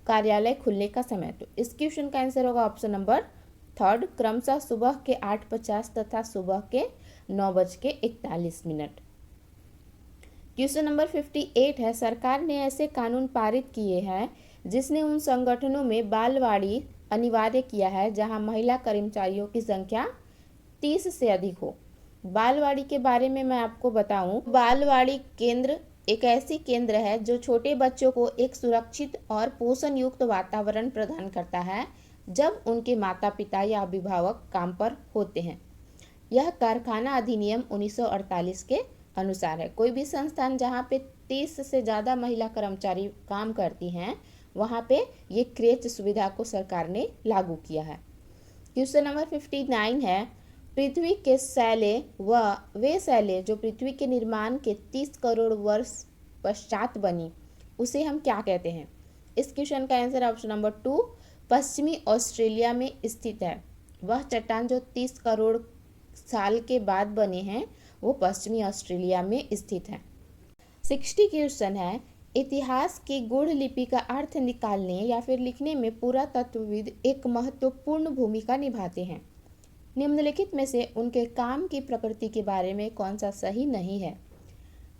कार्यालय खुलने का समय। तो इस क्वेश्चन का आंसर होगा ऑप्शन नंबर थर्ड, क्रमशः सुबह के 8:50 तथा सुबह के 9:41। क्वेश्चन नंबर 58 है सरकार ने ऐसे कानून पारित किए हैं जिसने उन संगठनों में बालवाड़ी अनिवार्य किया है जहां महिला कर्मचारियों की संख्या 30 से अधिक हो। बालवाड़ी के बारे में मैं आपको बताऊं, बालवाड़ी केंद्र एक ऐसी केंद्र है जो छोटे बच्चों को एक सुरक्षित और पोषण युक्त वातावरण प्रदान करता है जब उनके माता पिता या अभिभावक काम पर होते हैं। यह कारखाना अधिनियम 1948 के अनुसार है। कोई भी संस्थान जहाँ पे 30 से ज़्यादा महिला कर्मचारी काम करती हैं वहाँ पे ये क्रेच सुविधा को सरकार ने लागू किया है। क्वेश्चन नंबर 59 है पृथ्वी के शैले व वे शैले जो पृथ्वी के निर्माण के 30 करोड़ वर्ष पश्चात बनी उसे हम क्या कहते हैं? इस क्वेश्चन का आंसर ऑप्शन नंबर 2 पश्चिमी ऑस्ट्रेलिया में स्थित है। वह चट्टान जो 30 करोड़ साल के बाद बने हैं वो पश्चिमी ऑस्ट्रेलिया में स्थित है। 60 क्वेश्चन है इतिहास की गूढ़ लिपि का अर्थ निकालने या फिर लिखने में पुरातत्वविद एक महत्वपूर्ण भूमिका निभाते हैं। निम्नलिखित में से उनके काम की प्रकृति के बारे में कौन सा सही नहीं है?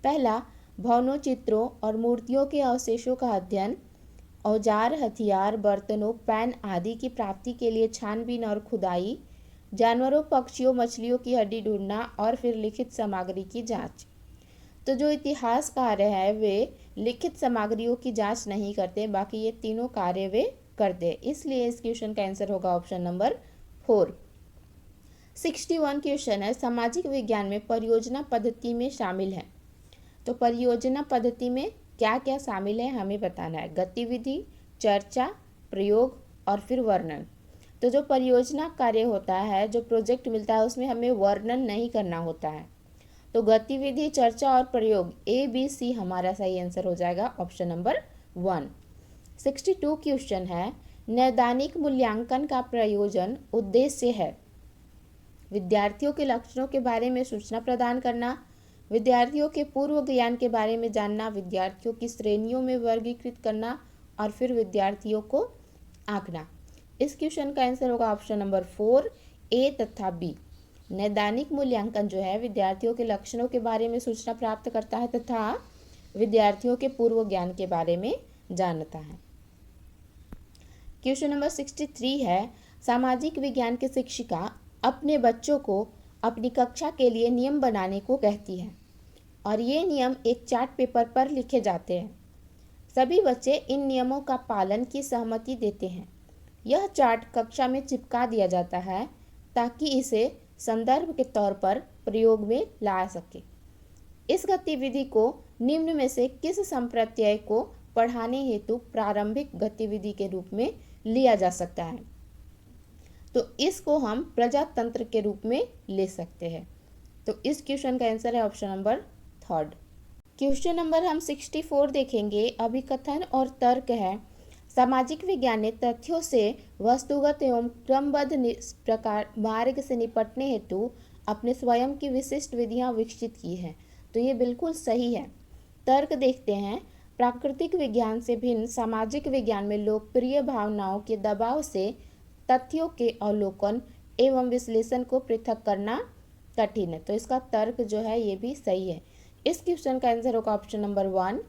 पहला, भवनों, चित्रों और मूर्तियों के अवशेषों का अध्ययन, औजार, हथियार, बर्तनों, पैन आदि की प्राप्ति के लिए छानबीन और खुदाई, जानवरों, पक्षियों, मछलियों की हड्डी ढूंढना और फिर लिखित सामग्री की जांच। तो जो इतिहास कार्य है वे लिखित सामग्रियों की जांच नहीं करते, बाकी ये तीनों कार्य वे करते। इसलिए इस क्वेश्चन का आंसर होगा ऑप्शन नंबर 4। 61 क्वेश्चन है सामाजिक विज्ञान में परियोजना पद्धति में शामिल है। तो परियोजना पद्धति में क्या क्या शामिल है हमें बताना है। गतिविधि, चर्चा, प्रयोग और फिर वर्णन। तो जो परियोजना कार्य होता है, जो प्रोजेक्ट मिलता है उसमें हमें वर्णन नहीं करना होता है। तो गतिविधि, चर्चा और प्रयोग ABC हमारा सही आंसर हो जाएगा ऑप्शन नंबर 1। 62 क्वेश्चन है नैदानिक मूल्यांकन का प्रयोजन उद्देश्य है विद्यार्थियों के लक्षणों के बारे में सूचना प्रदान करना, विद्यार्थियों के पूर्व ज्ञान के बारे में जानना, विद्यार्थियों की श्रेणियों में वर्गीकृत करना और फिर विद्यार्थियों को आंकना। इस क्वेश्चन का आंसर होगा ऑप्शन नंबर 4 A तथा B। नैदानिक मूल्यांकन जो है विद्यार्थियों के लक्षणों के बारे में सूचना प्राप्त करता है तथा विद्यार्थियों के पूर्व ज्ञान के बारे में जानता है। क्वेश्चन नंबर 63 है सामाजिक विज्ञान की शिक्षिका अपने बच्चों को अपनी कक्षा के लिए नियम बनाने को कहती है और ये नियम एक चार्ट पेपर पर लिखे जाते हैं। सभी बच्चे इन नियमों का पालन की सहमति देते हैं। यह चार्ट कक्षा में चिपका दिया जाता है ताकि इसे संदर्भ के तौर पर प्रयोग में ला सके। इस गतिविधि को निम्न में से किस संप्रत्यय को पढ़ाने हेतु प्रारंभिक गतिविधि के रूप में लिया जा सकता है? तो इसको हम प्रजातंत्र के रूप में ले सकते हैं। तो इस क्वेश्चन का आंसर है ऑप्शन नंबर 3। क्वेश्चन नंबर हम 64 देखेंगे। अभिकथन और तर्क है सामाजिक विज्ञान ने तथ्यों से वस्तुगत एवं क्रमबद्ध प्रकार मार्ग से निपटने हेतु अपने स्वयं की विशिष्ट विधियां विकसित की हैं। तो ये बिल्कुल सही है। तर्क देखते हैं। प्राकृतिक विज्ञान से भिन्न सामाजिक विज्ञान में लोकप्रिय भावनाओं के दबाव से तथ्यों के अवलोकन एवं विश्लेषण को पृथक करना कठिन है। तो इसका तर्क जो है ये भी सही है। इस क्वेश्चन का आंसर होगा ऑप्शन नंबर 1।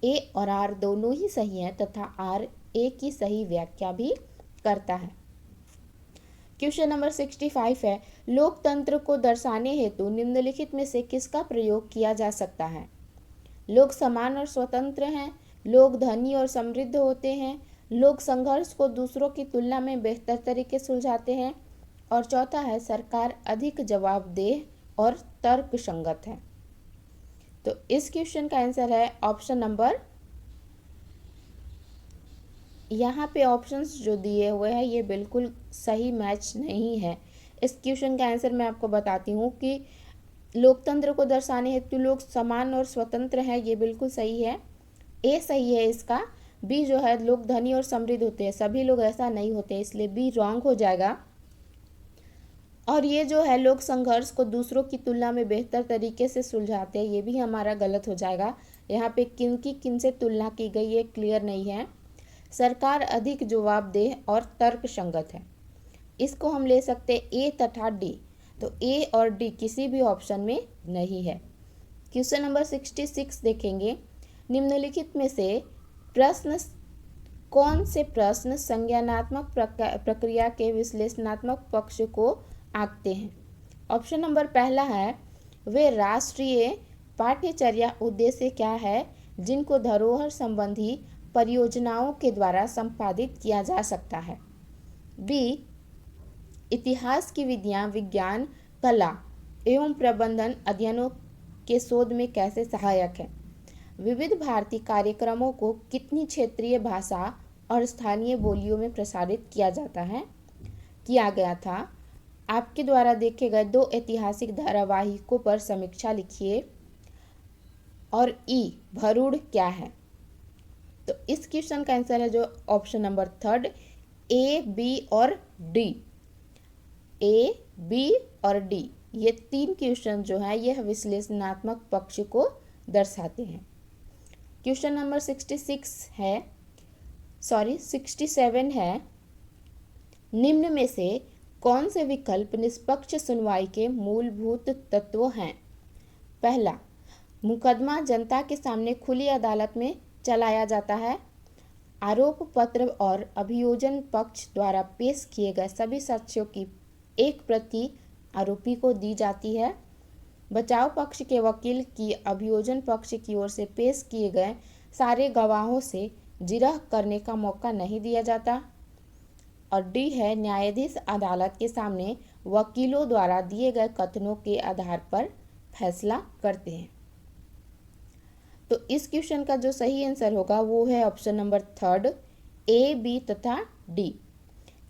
ए और आर दोनों ही सही हैं तथा आर ए की सही व्याख्या भी करता है। क्वेश्चन नंबर 65 है, लोकतंत्र को दर्शाने हेतु निम्नलिखित में से किसका प्रयोग किया जा सकता है? लोग समान और स्वतंत्र हैं, लोग धनी और समृद्ध होते हैं, लोग संघर्ष को दूसरों की तुलना में बेहतर तरीके सुलझाते हैं, और चौथा है सरकार अधिक जवाबदेह और तर्कसंगत है। तो इस क्वेश्चन का आंसर है ऑप्शन नंबर, यहाँ पे ऑप्शंस जो दिए हुए हैं ये बिल्कुल सही मैच नहीं है। इस क्वेश्चन का आंसर मैं आपको बताती हूँ कि लोकतंत्र को दर्शाने हेतु लोग समान और स्वतंत्र हैं, ये बिल्कुल सही है, ए सही है इसका। बी जो है लोग धनी और समृद्ध होते हैं, सभी लोग ऐसा नहीं होते, इसलिए बी रॉन्ग हो जाएगा। और ये जो है लोग संघर्ष को दूसरों की तुलना में बेहतर तरीके से सुलझाते हैं, ये भी हमारा गलत हो जाएगा। यहाँ पे किन की किन से तुलना की गई ये क्लियर नहीं है। सरकार अधिक जवाबदेह और तर्कसंगत है, इसको हम ले सकते ए तथा डी। तो ए और डी किसी भी ऑप्शन में नहीं है। क्वेश्चन नंबर 66 देखेंगे, निम्नलिखित में से प्रश्न कौन से प्रश्न संज्ञानात्मक प्रक्रिया के विश्लेषणात्मक पक्ष को आंकते हैं? ऑप्शन नंबर पहला है, वे राष्ट्रीय पाठ्यचर्या उद्देश्य क्या है जिनको धरोहर संबंधी परियोजनाओं के द्वारा संपादित किया जा सकता है? बी, इतिहास की विधियां विज्ञान, कला एवं प्रबंधन अध्ययनों के शोध में कैसे सहायक है? विविध भारती कार्यक्रमों को कितनी क्षेत्रीय भाषा और स्थानीय बोलियों में प्रसारित किया गया था? आपके द्वारा देखे गए 2 ऐतिहासिक धारावाहिकों पर समीक्षा लिखिए। और ई, भरूड़ क्या है? तो इस क्वेश्चन का आंसर है जो ऑप्शन नंबर 3, ए, बी और डी। ए, बी और डी ये 3 क्वेश्चन जो है यह विश्लेषणात्मक पक्ष को दर्शाते हैं। क्वेश्चन नंबर 67 है, निम्न में से कौन से विकल्प निष्पक्ष सुनवाई के मूलभूत तत्व हैं? पहला, मुकदमा जनता के सामने खुली अदालत में चलाया जाता है। आरोप पत्र और अभियोजन पक्ष द्वारा पेश किए गए सभी साक्ष्यों की एक प्रति आरोपी को दी जाती है। बचाव पक्ष के वकील की अभियोजन पक्ष की ओर से पेश किए गए सारे गवाहों से जिरह करने का मौका नहीं दिया जाता। और डी है, न्यायाधीश अदालत के सामने वकीलों द्वारा दिए गए कथनों के आधार पर फैसला करते हैं। तो इस क्वेश्चन का जो सही आंसर होगा वो है ऑप्शन नंबर 3, ए, बी तथा डी।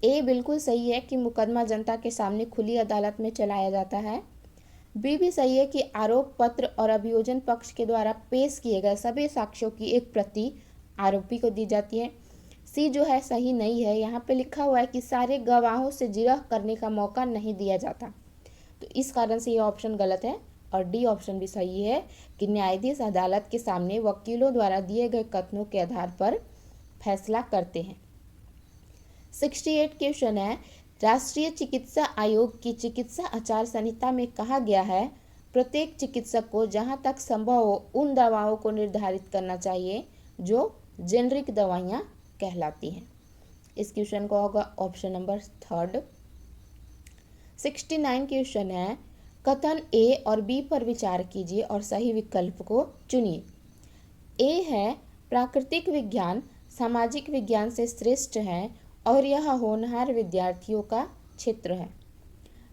ए बिल्कुल सही है कि मुकदमा जनता के सामने खुली अदालत में चलाया जाता है। बी भी सही है कि आरोप पत्र और अभियोजन पक्ष के द्वारा पेश किए गए सभी साक्ष्यों की एक प्रति आरोपी को दी जाती है। सी जो है सही नहीं है, यहाँ पे लिखा हुआ है कि सारे गवाहों से जिरह करने का मौका नहीं दिया जाता, तो इस कारण से ये ऑप्शन गलत है। और डी ऑप्शन भी सही है कि न्यायाधीश अदालत के सामने वकीलों द्वारा दिए गए कथनों के आधार पर फैसला करते हैं। 68 क्वेश्चन है, राष्ट्रीय चिकित्सा आयोग की चिकित्सा आचार संहिता में कहा गया है प्रत्येक चिकित्सक को जहां तक संभव हो उन दवाओं को निर्धारित करना चाहिए जो जेनरिक दवाइयां कहलाती हैं। इस क्वेश्चन को होगा ऑप्शन नंबर 3। 69 क्वेश्चन है, कथन ए और बी पर विचार कीजिए और सही विकल्प को चुनिए। ए है, प्राकृतिक विज्ञान सामाजिक विज्ञान से श्रेष्ठ है और यह होनहार विद्यार्थियों का क्षेत्र है।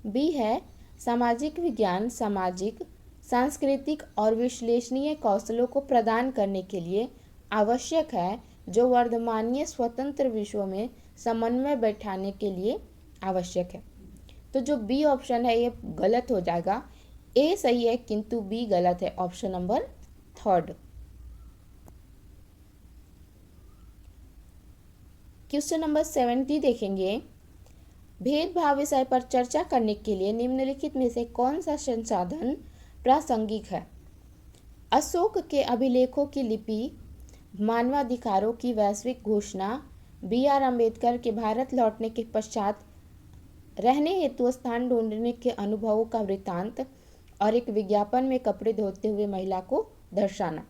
बी है, सामाजिक विज्ञान सामाजिक, सांस्कृतिक और विश्लेषणीय कौशलों को प्रदान करने के लिए आवश्यक है जो वर्तमानीय स्वतंत्र विश्व में समन्वय बैठाने के लिए आवश्यक है। तो जो बी ऑप्शन है ये गलत हो जाएगा। ए सही है किंतु बी गलत है, ऑप्शन नंबर 3। क्वेश्चन नंबर 70 देखेंगे। भेदभाव विषय पर चर्चा करने के लिए निम्नलिखित में से कौन सा संसाधन प्रासंगिक है? अशोक के अभिलेखों की लिपि, मानवाधिकारों की वैश्विक घोषणा, B.R. अम्बेडकर के भारत लौटने के पश्चात रहने हेतु स्थान ढूंढने के अनुभवों का वृत्तांत और एक विज्ञापन में कपड़े धोते हुए महिला को दर्शाना।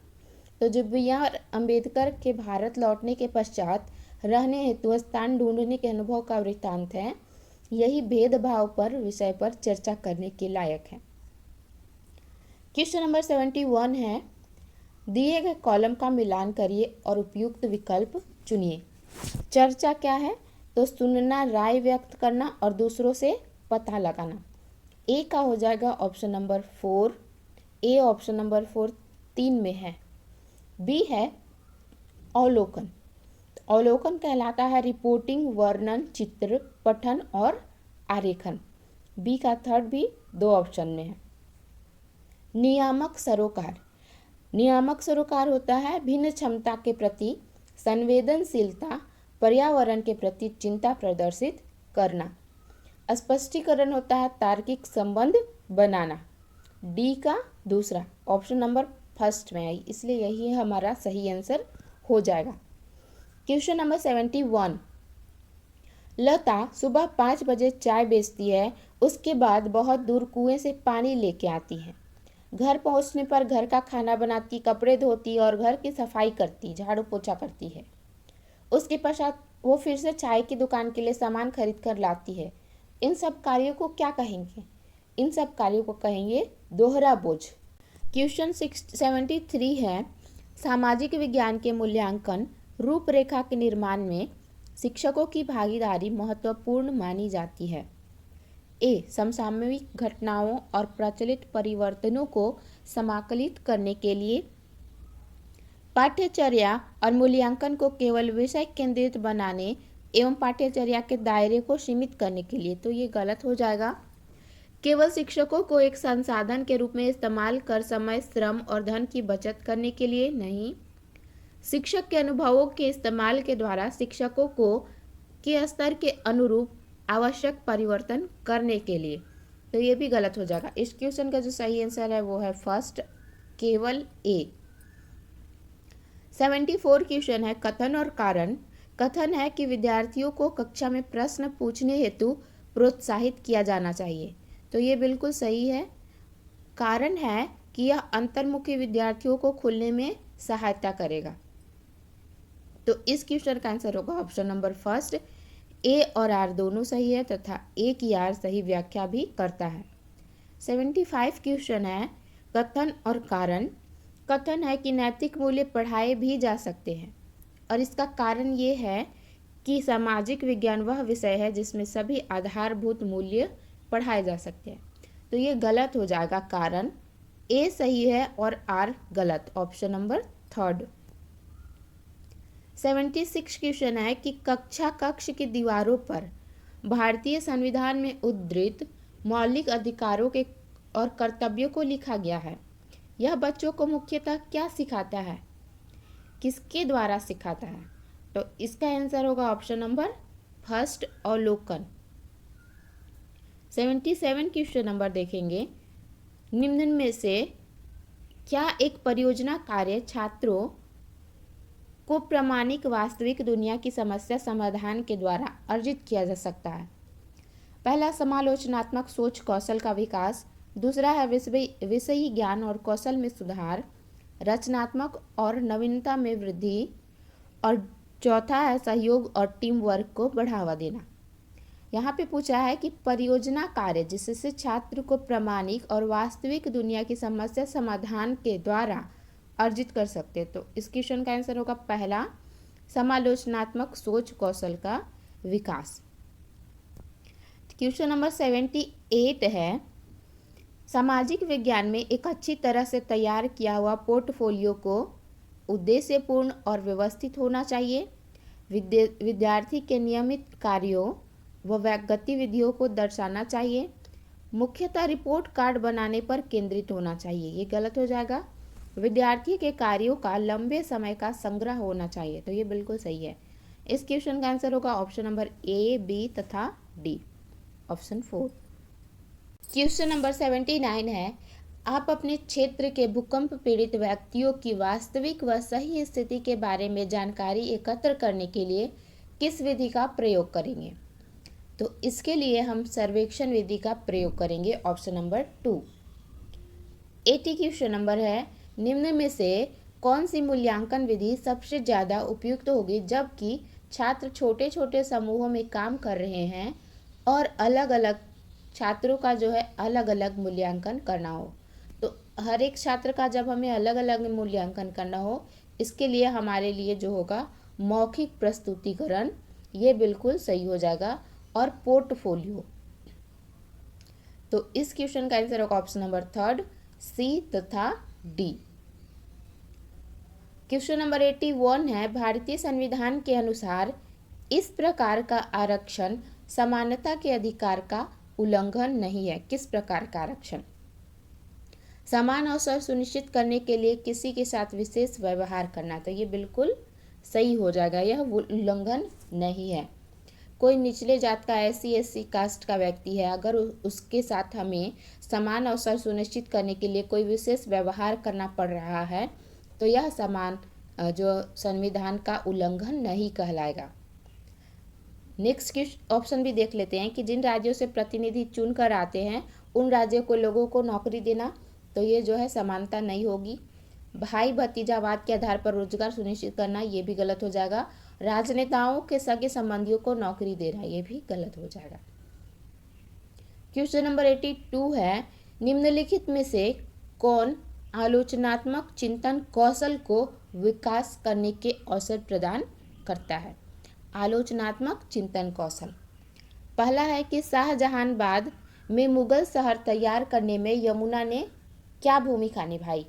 तो जो B.R. अम्बेडकर के भारत लौटने के पश्चात रहने हेतु स्थान ढूंढने के अनुभव का वृत्तांत है, यही भेदभाव पर विषय पर चर्चा करने के लायक है। क्वेश्चन नंबर 71 है, दिए गए कॉलम का मिलान करिए और उपयुक्त विकल्प चुनिए। चर्चा क्या है? तो सुनना, राय व्यक्त करना और दूसरों से पता लगाना। ए का हो जाएगा option number 4। A option number 4 3 में है। बी है अवलोकन। अवलोकन कहलाता है रिपोर्टिंग, वर्णन, चित्र, पठन और आरेखन। बी का थर्ड भी 2 ऑप्शन में है। नियामक सरोकार। नियामक सरोकार होता है भिन्न क्षमता के प्रति संवेदनशीलता, पर्यावरण के प्रति चिंता प्रदर्शित करना। स्पष्टीकरण होता है तार्किक संबंध बनाना। डी का दूसरा ऑप्शन नंबर फर्स्ट में आई, इसलिए यही हमारा सही आंसर हो जाएगा। क्वेश्चन नंबर 71, लता सुबह 5 बजे चाय बेचती है, उसके बाद बहुत दूर कुएं से पानी लेके आती है। घर पहुंचने पर घर का खाना बनाती, कपड़े धोती और घर की सफाई करती, झाड़ू पोछा करती है। उसके पश्चात वो फिर से चाय की दुकान के लिए सामान खरीद कर लाती है। इन सब कार्यों को क्या कहेंगे? इन सब कार्यों को कहेंगे दोहरा बोझ। क्वेश्चन 73 है, सामाजिक विज्ञान के मूल्यांकन रूपरेखा के निर्माण में शिक्षकों की भागीदारी महत्वपूर्ण मानी जाती है। ए, समसामयिक घटनाओं और प्रचलित परिवर्तनों को समाकलित करने के लिए पाठ्यचर्या और मूल्यांकन को केवल विषय केंद्रित बनाने एवं पाठ्यचर्या के दायरे को सीमित करने के लिए। तो ये गलत हो जाएगा। केवल शिक्षकों को एक संसाधन के रूप में इस्तेमाल कर समय, श्रम और धन की बचत करने के लिए नहीं, शिक्षक के अनुभवों के इस्तेमाल के द्वारा शिक्षकों को के स्तर के अनुरूप आवश्यक परिवर्तन करने के लिए। तो ये भी गलत हो जाएगा। इस क्वेश्चन का जो सही आंसर है वो है फर्स्ट, केवल ए। 74 क्वेश्चन है, कथन और कारण। कथन है कि विद्यार्थियों को कक्षा में प्रश्न पूछने हेतु प्रोत्साहित किया जाना चाहिए। तो ये बिल्कुल सही है। कारण है कि यह अंतर्मुखी विद्यार्थियों को खुलने में सहायता करेगा। तो इस क्वेश्चन का आंसर होगा ऑप्शन नंबर फर्स्ट। ए और आर दोनों सही है तथा ए की आर सही व्याख्या भी करता है। 75 क्वेश्चन है, कथन और कारण। कथन है कि नैतिक मूल्य पढ़ाए भी जा सकते हैं और इसका कारण ये है कि सामाजिक विज्ञान वह विषय है जिसमें सभी आधारभूत मूल्य पढ़ाए जा सकते हैं। तो ये गलत हो जाएगा। कारण ए सही है और आर गलत, ऑप्शन नंबर थर्ड। 76 क्वेश्चन है कि कक्ष की दीवारों पर भारतीय संविधान में उद्धृत मौलिक अधिकारों के और कर्तव्यों को लिखा गया है। यह बच्चों को मुख्यतः क्या सिखाता है? किसके द्वारा सिखाता है? तो इसका आंसर होगा ऑप्शन नंबर फर्स्ट, अवलोकन। 77 क्वेश्चन नंबर देखेंगे, निम्न में से क्या एक परियोजना कार्य छात्रों को प्रामाणिक वास्तविक दुनिया की समस्या समाधान के द्वारा अर्जित किया जा सकता है? पहला, समालोचनात्मक सोच कौशल का विकास। दूसरा है विषयी ज्ञान और कौशल में सुधार, रचनात्मक और नवीनता में वृद्धि, और चौथा है सहयोग और टीम वर्क को बढ़ावा देना। यहाँ पे पूछा है कि परियोजना कार्य जिससे छात्र को प्रामाणिक और वास्तविक दुनिया की समस्या समाधान के द्वारा अर्जित कर सकते हैं। तो इस क्वेश्चन का आंसर होगा पहला, समालोचनात्मक सोच कौशल का विकास। क्वेश्चन नंबर 78 है, सामाजिक विज्ञान में एक अच्छी तरह से तैयार किया हुआ पोर्टफोलियो को उद्देश्यपूर्ण और व्यवस्थित होना चाहिए। विद्यार्थी के नियमित कार्यों व गतिविधियों को दर्शाना चाहिए। मुख्यतः रिपोर्ट कार्ड बनाने पर केंद्रित होना चाहिए। ये गलत हो जाएगा। विद्यार्थी के कार्यों का लंबे समय का संग्रह होना चाहिए। तो ये बिल्कुल सही है। इस क्वेश्चन का आंसर होगा ऑप्शन नंबर ए, बी तथा डी, ऑप्शन 4। क्वेश्चन नंबर 79 है, आप अपने क्षेत्र के भूकंप पीड़ित व्यक्तियों की वास्तविक व सही स्थिति के बारे में जानकारी एकत्र करने के लिए किस विधि का प्रयोग करेंगे? तो इसके लिए हम सर्वेक्षण विधि का प्रयोग करेंगे, ऑप्शन नंबर 2। 80 क्वेश्चन नंबर है, निम्न में से कौन सी मूल्यांकन विधि सबसे ज़्यादा उपयुक्त होगी जबकि छात्र छोटे छोटे समूहों में काम कर रहे हैं और अलग अलग छात्रों का जो है अलग अलग मूल्यांकन करना हो? तो हर एक छात्र का जब हमें अलग अलग मूल्यांकन करना हो, इसके लिए हमारे लिए जो होगा मौखिक प्रस्तुतिकरण, ये बिल्कुल सही हो जाएगा, और पोर्टफोलियो। तो इस क्वेश्चन का आंसर होगा ऑप्शन नंबर 3, सी तथा डी। क्वेश्चन नंबर 81 है, भारतीय संविधान के अनुसार इस प्रकार का आरक्षण समानता के अधिकार का उल्लंघन नहीं है। किस प्रकार का आरक्षण? समान अवसर सुनिश्चित करने के लिए किसी के साथ विशेष व्यवहार करना, तो ये बिल्कुल सही हो जाएगा, यह उल्लंघन नहीं है। कोई निचले जात का SC कास्ट का व्यक्ति है, अगर उसके साथ हमें समान अवसर सुनिश्चित करने के लिए कोई विशेष व्यवहार करना पड़ रहा है, तो यह समान जो संविधान का उल्लंघन नहीं कहलाएगा। नेक्स्ट ऑप्शन भी देख लेते हैं कि जिन राज्यों से प्रतिनिधि चुन कर आते हैं उन राज्यों को लोगों को नौकरी देना, तो ये जो है समानता नहीं होगी। भाई भतीजावाद के आधार पर रोजगार सुनिश्चित करना, ये भी गलत हो जाएगा। राजनेताओं के सगे संबंधियों को नौकरी देना, ये भी गलत हो जाएगा। क्वेश्चन नंबर 82 है, निम्नलिखित में से कौन आलोचनात्मक चिंतन कौशल को विकास करने के अवसर प्रदान करता है? आलोचनात्मक चिंतन कौशल, पहला है कि शाहजहानाबाद में मुगल शहर तैयार करने में यमुना ने क्या भूमिका निभाई?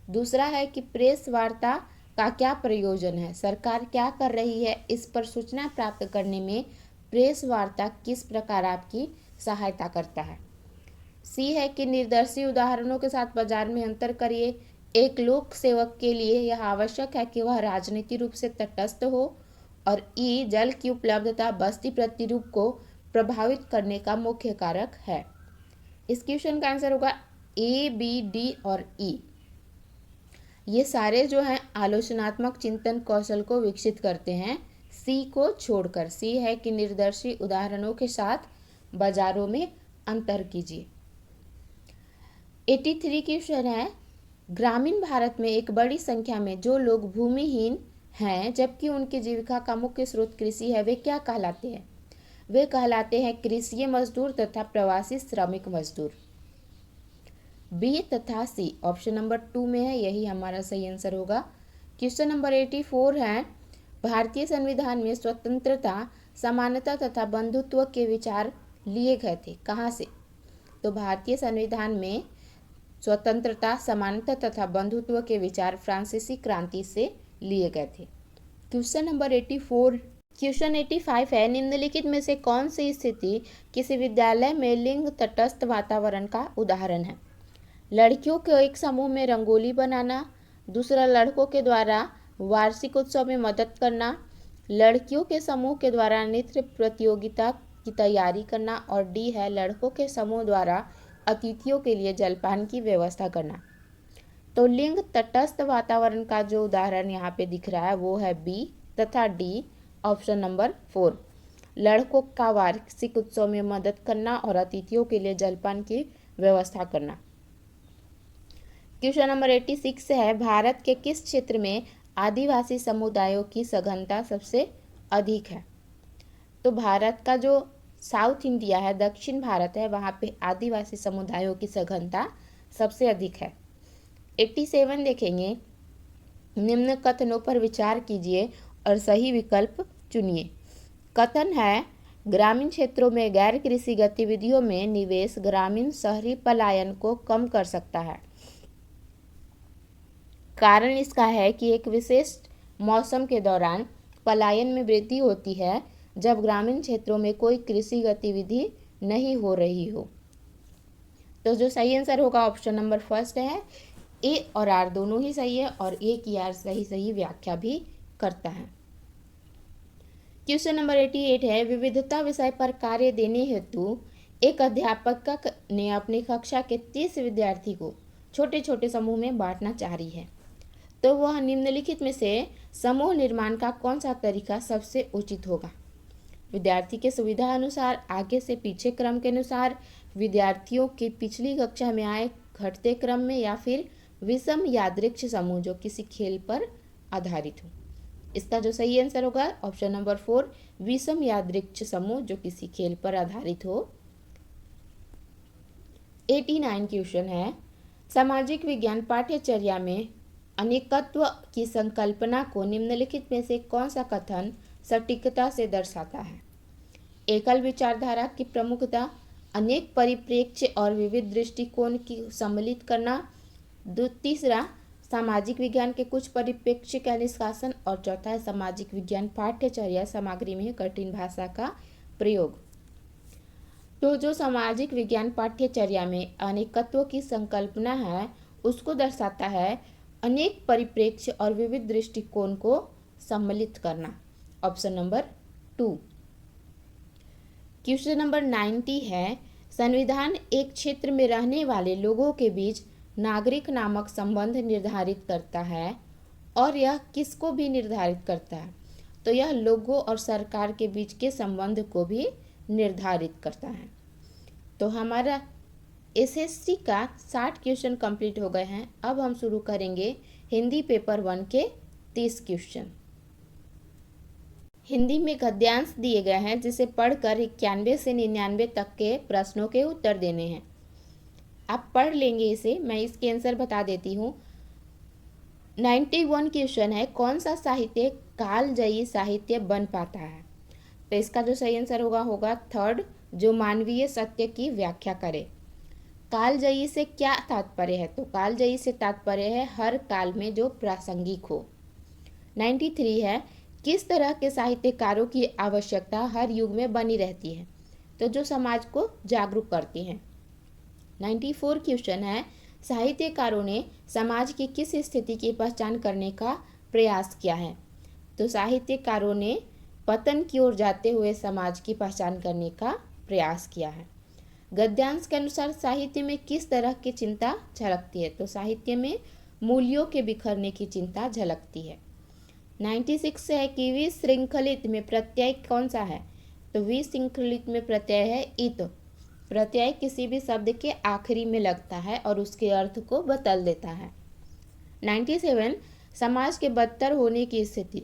दूसरा है कि प्रेस वार्ता का क्या प्रयोजन है, सरकार क्या कर रही है, इस पर सूचना प्राप्त करने में प्रेस वार्ता किस प्रकार आपकी सहायता करता है? सी है कि निर्दर्शी उदाहरणों के साथ बाजार में अंतर करिए। एक लोक सेवक के लिए यह आवश्यक है कि वह राजनीतिक रूप से तटस्थ हो। और ई, जल की उपलब्धता बस्ती प्रतिरूप को प्रभावित करने का मुख्य कारक है। इस क्वेश्चन का आंसर होगा ए, बी, डी और ई। ये सारे जो हैं आलोचनात्मक चिंतन कौशल को विकसित करते हैं, सी को छोड़कर। सी है कि निर्दर्शी उदाहरणों के साथ बाजारों में अंतर कीजिए। 83 क्वेश्चन है, ग्रामीण भारत में एक बड़ी संख्या में जो लोग भूमिहीन हैं जबकि उनकी जीविका का मुख्य स्रोत कृषि है, वे क्या कहलाते हैं? वे कहलाते हैं कृषि मजदूर तथा प्रवासी श्रमिक मजदूर। बी तथा सी ऑप्शन नंबर 2 में है, यही हमारा सही आंसर होगा। क्वेश्चन नंबर 84 है, भारतीय संविधान में स्वतंत्रता, समानता तथा बंधुत्व के विचार लिए गए थे, कहाँ से? तो भारतीय संविधान में स्वतंत्रता, समानता तथा बंधुत्व के विचार फ्रांसीसी क्रांति से लिए गए थे। Question number 84। क्वेश्चन 85 है, निम्नलिखित में से कौन सी स्थिति किसी विद्यालय में लिंग तटस्थ वातावरण का उदाहरण है? लड़कियों के एक समूह में रंगोली बनाना, दूसरा लड़कों के द्वारा वार्षिक उत्सव में मदद करना, लड़कियों के समूह के द्वारा नृत्य प्रतियोगिता की तैयारी करना, और डी है लड़कों के समूह द्वारा अतिथियों के लिए जलपान की व्यवस्था करना। तो लिंग तटस्थ वातावरण का जो उदाहरण यहाँ पे दिख रहा है वो है बी तथा डी, ऑप्शन नंबर 4, लड़कों का वार्षिक उत्सव में मदद करना और अतिथियों के लिए जलपान की व्यवस्था करना। क्वेश्चन नंबर 86 है, भारत के किस क्षेत्र में आदिवासी समुदायों की सघनता सबसे अधिक है? तो भारत का जो साउथ इंडिया है, दक्षिण भारत है, वहाँ पे आदिवासी समुदायों की सघनता सबसे अधिक है। 87 देखेंगे, निम्न कथनों पर विचार कीजिए और सही विकल्प चुनिए। कथन है, ग्रामीण क्षेत्रों में गैर कृषि गतिविधियों में निवेश ग्रामीण शहरी पलायन को कम कर सकता है। कारण इसका है कि एक विशेष मौसम के दौरान पलायन में वृद्धि होती है जब ग्रामीण क्षेत्रों में कोई कृषि गतिविधि नहीं हो रही हो। तो जो सही आंसर होगा ऑप्शन नंबर 1 है। ए और आर दोनों ही सही है और ए की आर सही व्याख्या भी करता है। क्वेश्चन नंबर 88 है, विविधता विषय पर कार्य देने हेतु एक अध्यापक ने अपनी कक्षा के 30 विद्यार्थी को छोटे छोटे समूह में बांटना चाह रही है, तो वह निम्नलिखित में से समूह निर्माण का कौन सा तरीका सबसे उचित होगा? विद्यार्थी के सुविधा अनुसार, आगे से पीछे क्रम के अनुसार, विद्यार्थियों की पिछली कक्षा में आए घटते क्रम में, या फिर विषम यादृक्ष समूह जो किसी खेल पर आधारित हो। इसका जो सही आंसर होगा ऑप्शन नंबर 4, विषम यादृक्ष समूह जो किसी खेल पर आधारित हो। 89 क्वेश्चन है, सामाजिक विज्ञान पाठ्यचर्या में अनेकत्व की संकल्पना को निम्नलिखित में से कौन सा कथन सटीकता से दर्शाता है? एकल विचारधारा की प्रमुखता, अनेक परिप्रेक्ष्य और विविध दृष्टिकोण की सम्मिलित करना, तीसरा सामाजिक विज्ञान के कुछ परिप्रेक्ष्य का निष्कासन, और चौथा है सामाजिक विज्ञान पाठ्यचर्या सामग्री में कठिन भाषा का प्रयोग। तो जो सामाजिक विज्ञान पाठ्यचर्या में अनेकत्व की संकल्पना है उसको दर्शाता है अनेक परिप्रेक्ष्य और विविध दृष्टिकोण को सम्मिलित करना, ऑप्शन नंबर 2। क्वेश्चन नंबर 90 है, संविधान एक क्षेत्र में रहने वाले लोगों के बीच नागरिक नामक संबंध निर्धारित करता है, और यह किसको भी निर्धारित करता है? तो यह लोगों और सरकार के बीच के संबंध को भी निर्धारित करता है। तो हमारा एसएससी का 60 क्वेश्चन कंप्लीट हो गए हैं। अब हम शुरू करेंगे हिंदी पेपर 1 के 30 क्वेश्चन। हिंदी में गद्यांश दिए गए हैं जिसे पढ़कर 91 से 99 तक के प्रश्नों के उत्तर देने हैं। आप पढ़ लेंगे इसे, मैं इसके आंसर बता देती हूँ। 91 क्वेश्चन है, कौन सा साहित्य कालजयी साहित्य बन पाता है? तो इसका जो सही आंसर होगा 3rd, जो मानवीय सत्य की व्याख्या करे। कालजयी से क्या तात्पर्य है? तो कालजयी से तात्पर्य है हर काल में जो प्रासंगिक हो। 93 है, किस तरह के साहित्यकारों की आवश्यकता हर युग में बनी रहती है? तो जो समाज को जागरूक करती हैं। 94 क्वेश्चन है, साहित्यकारों ने समाज की किस स्थिति की पहचान करने का प्रयास किया है? तो साहित्यकारों ने पतन की ओर जाते हुए समाज की पहचान करने का प्रयास किया है। गद्यांश के अनुसार साहित्य में किस तरह की चिंता झलकती है? तो साहित्य में मूल्यों के बिखरने की चिंता झलकती है। 96 है कि विशृंखलित में प्रत्यय कौन सा है? तो विशृंखलित में प्रत्यय है इत। प्रत्यय किसी भी शब्द के आखिरी में लगता है और उसके अर्थ को बदल देता है। 97 समाज के बदतर होने की स्थिति।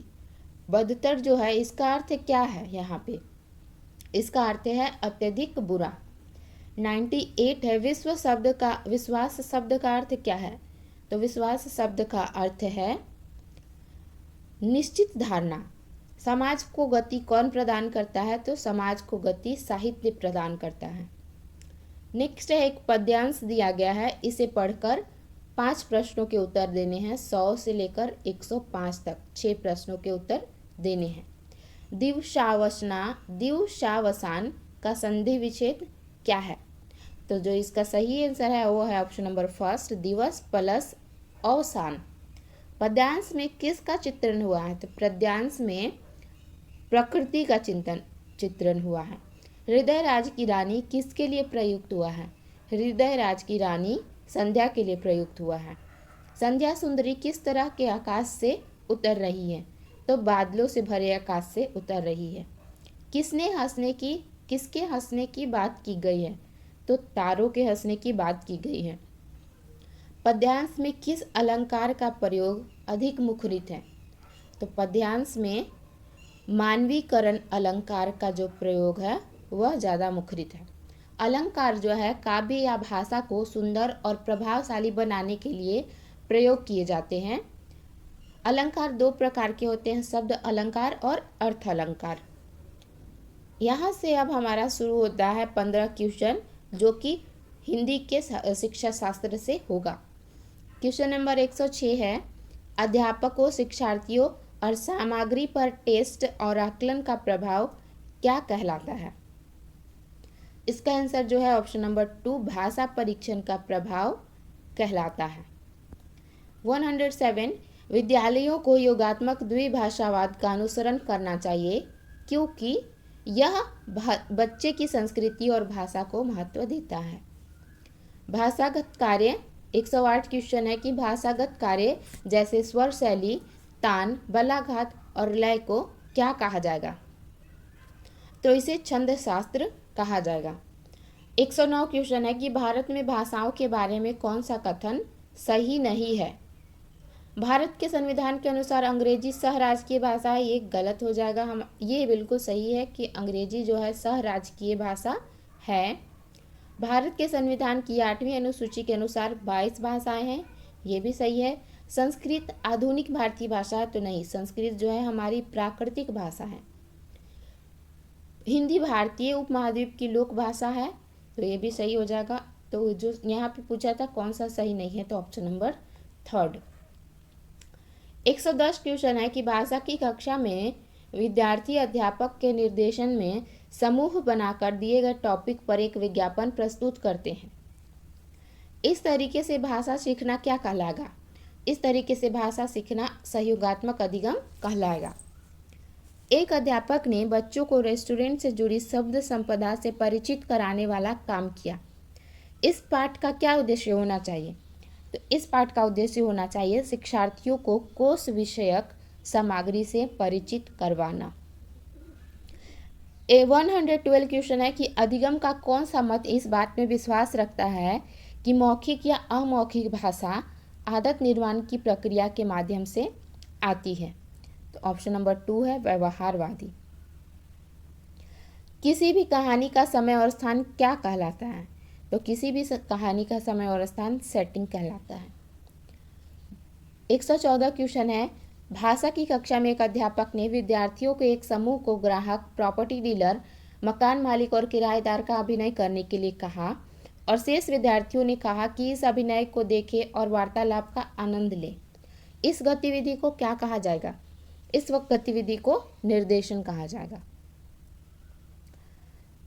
बदतर जो है इसका अर्थ क्या है? यहाँ पे इसका अर्थ है अत्यधिक बुरा। 98 है, विश्वास शब्द का अर्थ क्या है? तो विश्वास शब्द का अर्थ है निश्चित धारणा। समाज को गति कौन प्रदान करता है? तो समाज को गति साहित्य प्रदान करता है। नेक्स्ट है, एक पद्यांश दिया गया है, इसे पढ़कर 5 प्रश्नों के उत्तर देने हैं। 100 से लेकर 105 तक 6 प्रश्नों के उत्तर देने हैं। दिवसावसान का संधि विच्छेद क्या है? तो जो इसका सही आंसर है वो है ऑप्शन नंबर 1, दिवस प्लस अवसान। पद्यांश में किसका चित्रण हुआ है? तो पद्यांश में प्रकृति का चित्रण हुआ है। हृदय राज की रानी किसके लिए प्रयुक्त हुआ है? हृदय राज की रानी संध्या के लिए प्रयुक्त हुआ है। संध्या सुंदरी किस तरह के आकाश से उतर रही है? तो बादलों से भरे आकाश से उतर रही है। किसके हंसने की बात की गई है? तो तारों के हंसने की बात की गई है। पद्यांश में किस अलंकार का प्रयोग अधिक मुखरित है? तो पद्यांश में मानवीकरण अलंकार का जो प्रयोग है वह ज़्यादा मुखरित है। अलंकार जो है काव्य या भाषा को सुंदर और प्रभावशाली बनाने के लिए प्रयोग किए जाते हैं। अलंकार 2 प्रकार के होते हैं, शब्द अलंकार और अर्थ अलंकार। यहाँ से अब हमारा शुरू होता है 15 क्वेश्चन जो कि हिंदी के शिक्षा शास्त्र से होगा। क्वेश्चन नंबर 106 है, अध्यापकों, शिक्षार्थियों और सामग्री पर टेस्ट और आकलन का प्रभाव क्या कहलाता है? इसका आंसर जो है ऑप्शन नंबर 2, भाषा परीक्षण का प्रभाव कहलाता है। 107 विद्यालयों को योगात्मक द्विभाषावाद का अनुसरण करना चाहिए, क्योंकि यह बच्चे की संस्कृति और भाषा को महत्व देता है। भाषागत कार्य 108 क्वेश्चन है कि भाषागत कार्य जैसे स्वर शैली, तान, बलाघात और लय को क्या कहा जाएगा? तो इसे छंद शास्त्र कहा जाएगा। 109 क्वेश्चन है कि भारत में भाषाओं के बारे में कौन सा कथन सही नहीं है? भारत के संविधान के अनुसार अंग्रेजी सह राजकीय भाषा है, ये गलत हो जाएगा। हम ये बिल्कुल सही है कि अंग्रेजी जो है सह राजकीय भाषा है। भारत के संविधान की 8वीं अनुसूची के अनुसार 22 भाषाएं हैं, ये भी सही है। संस्कृत आधुनिक भारतीय भाषा है, तो नहीं, संस्कृत जो है हमारी प्राकृतिक भाषा है। हिंदी भारतीय उपमहाद्वीप की लोक भाषा है, तो ये भी सही हो जाएगा। तो जो यहाँ पे पूछा था कौन सा सही नहीं है, तो ऑप्शन नंबर 3। 110 क्वेश्चन है कि भाषा की कक्षा में विद्यार्थी अध्यापक के निर्देशन में समूह बनाकर दिए गए टॉपिक पर एक विज्ञापन प्रस्तुत करते हैं। इस तरीके से भाषा सीखना क्या कहलाएगा? इस तरीके से भाषा सीखना सहयोगात्मक अधिगम कहलाएगा। एक अध्यापक ने बच्चों को रेस्टोरेंट से जुड़ी शब्द संपदा से परिचित कराने वाला काम किया। इस पाठ का क्या उद्देश्य होना चाहिए? तो इस पाठ का उद्देश्य होना चाहिए शिक्षार्थियों को कोश विषयक सामग्री से परिचित करवाना। 112 क्वेश्चन है कि अधिगम का कौन सा मत इस बात में विश्वास रखता है कि मौखिक या अमौखिक भाषा आदत निर्माण की प्रक्रिया के माध्यम से आती है? तो ऑप्शन नंबर 2 है व्यवहारवादी। किसी भी कहानी का समय और स्थान क्या कहलाता है? तो किसी भी कहानी का समय और स्थान सेटिंग कहलाता है। 114 क्वेश्चन है भाषा की कक्षा में एक अध्यापक ने विद्यार्थियों के एक समूह को ग्राहक, प्रॉपर्टी डीलर, मकान मालिक और किराएदार का अभिनय करने के लिए कहा और शेष विद्यार्थियों ने कहा कि इस अभिनय को देखें और वार्तालाप का आनंद लें। इस गतिविधि को क्या कहा जाएगा? इस वक्त गतिविधि को निर्देशन कहा जाएगा।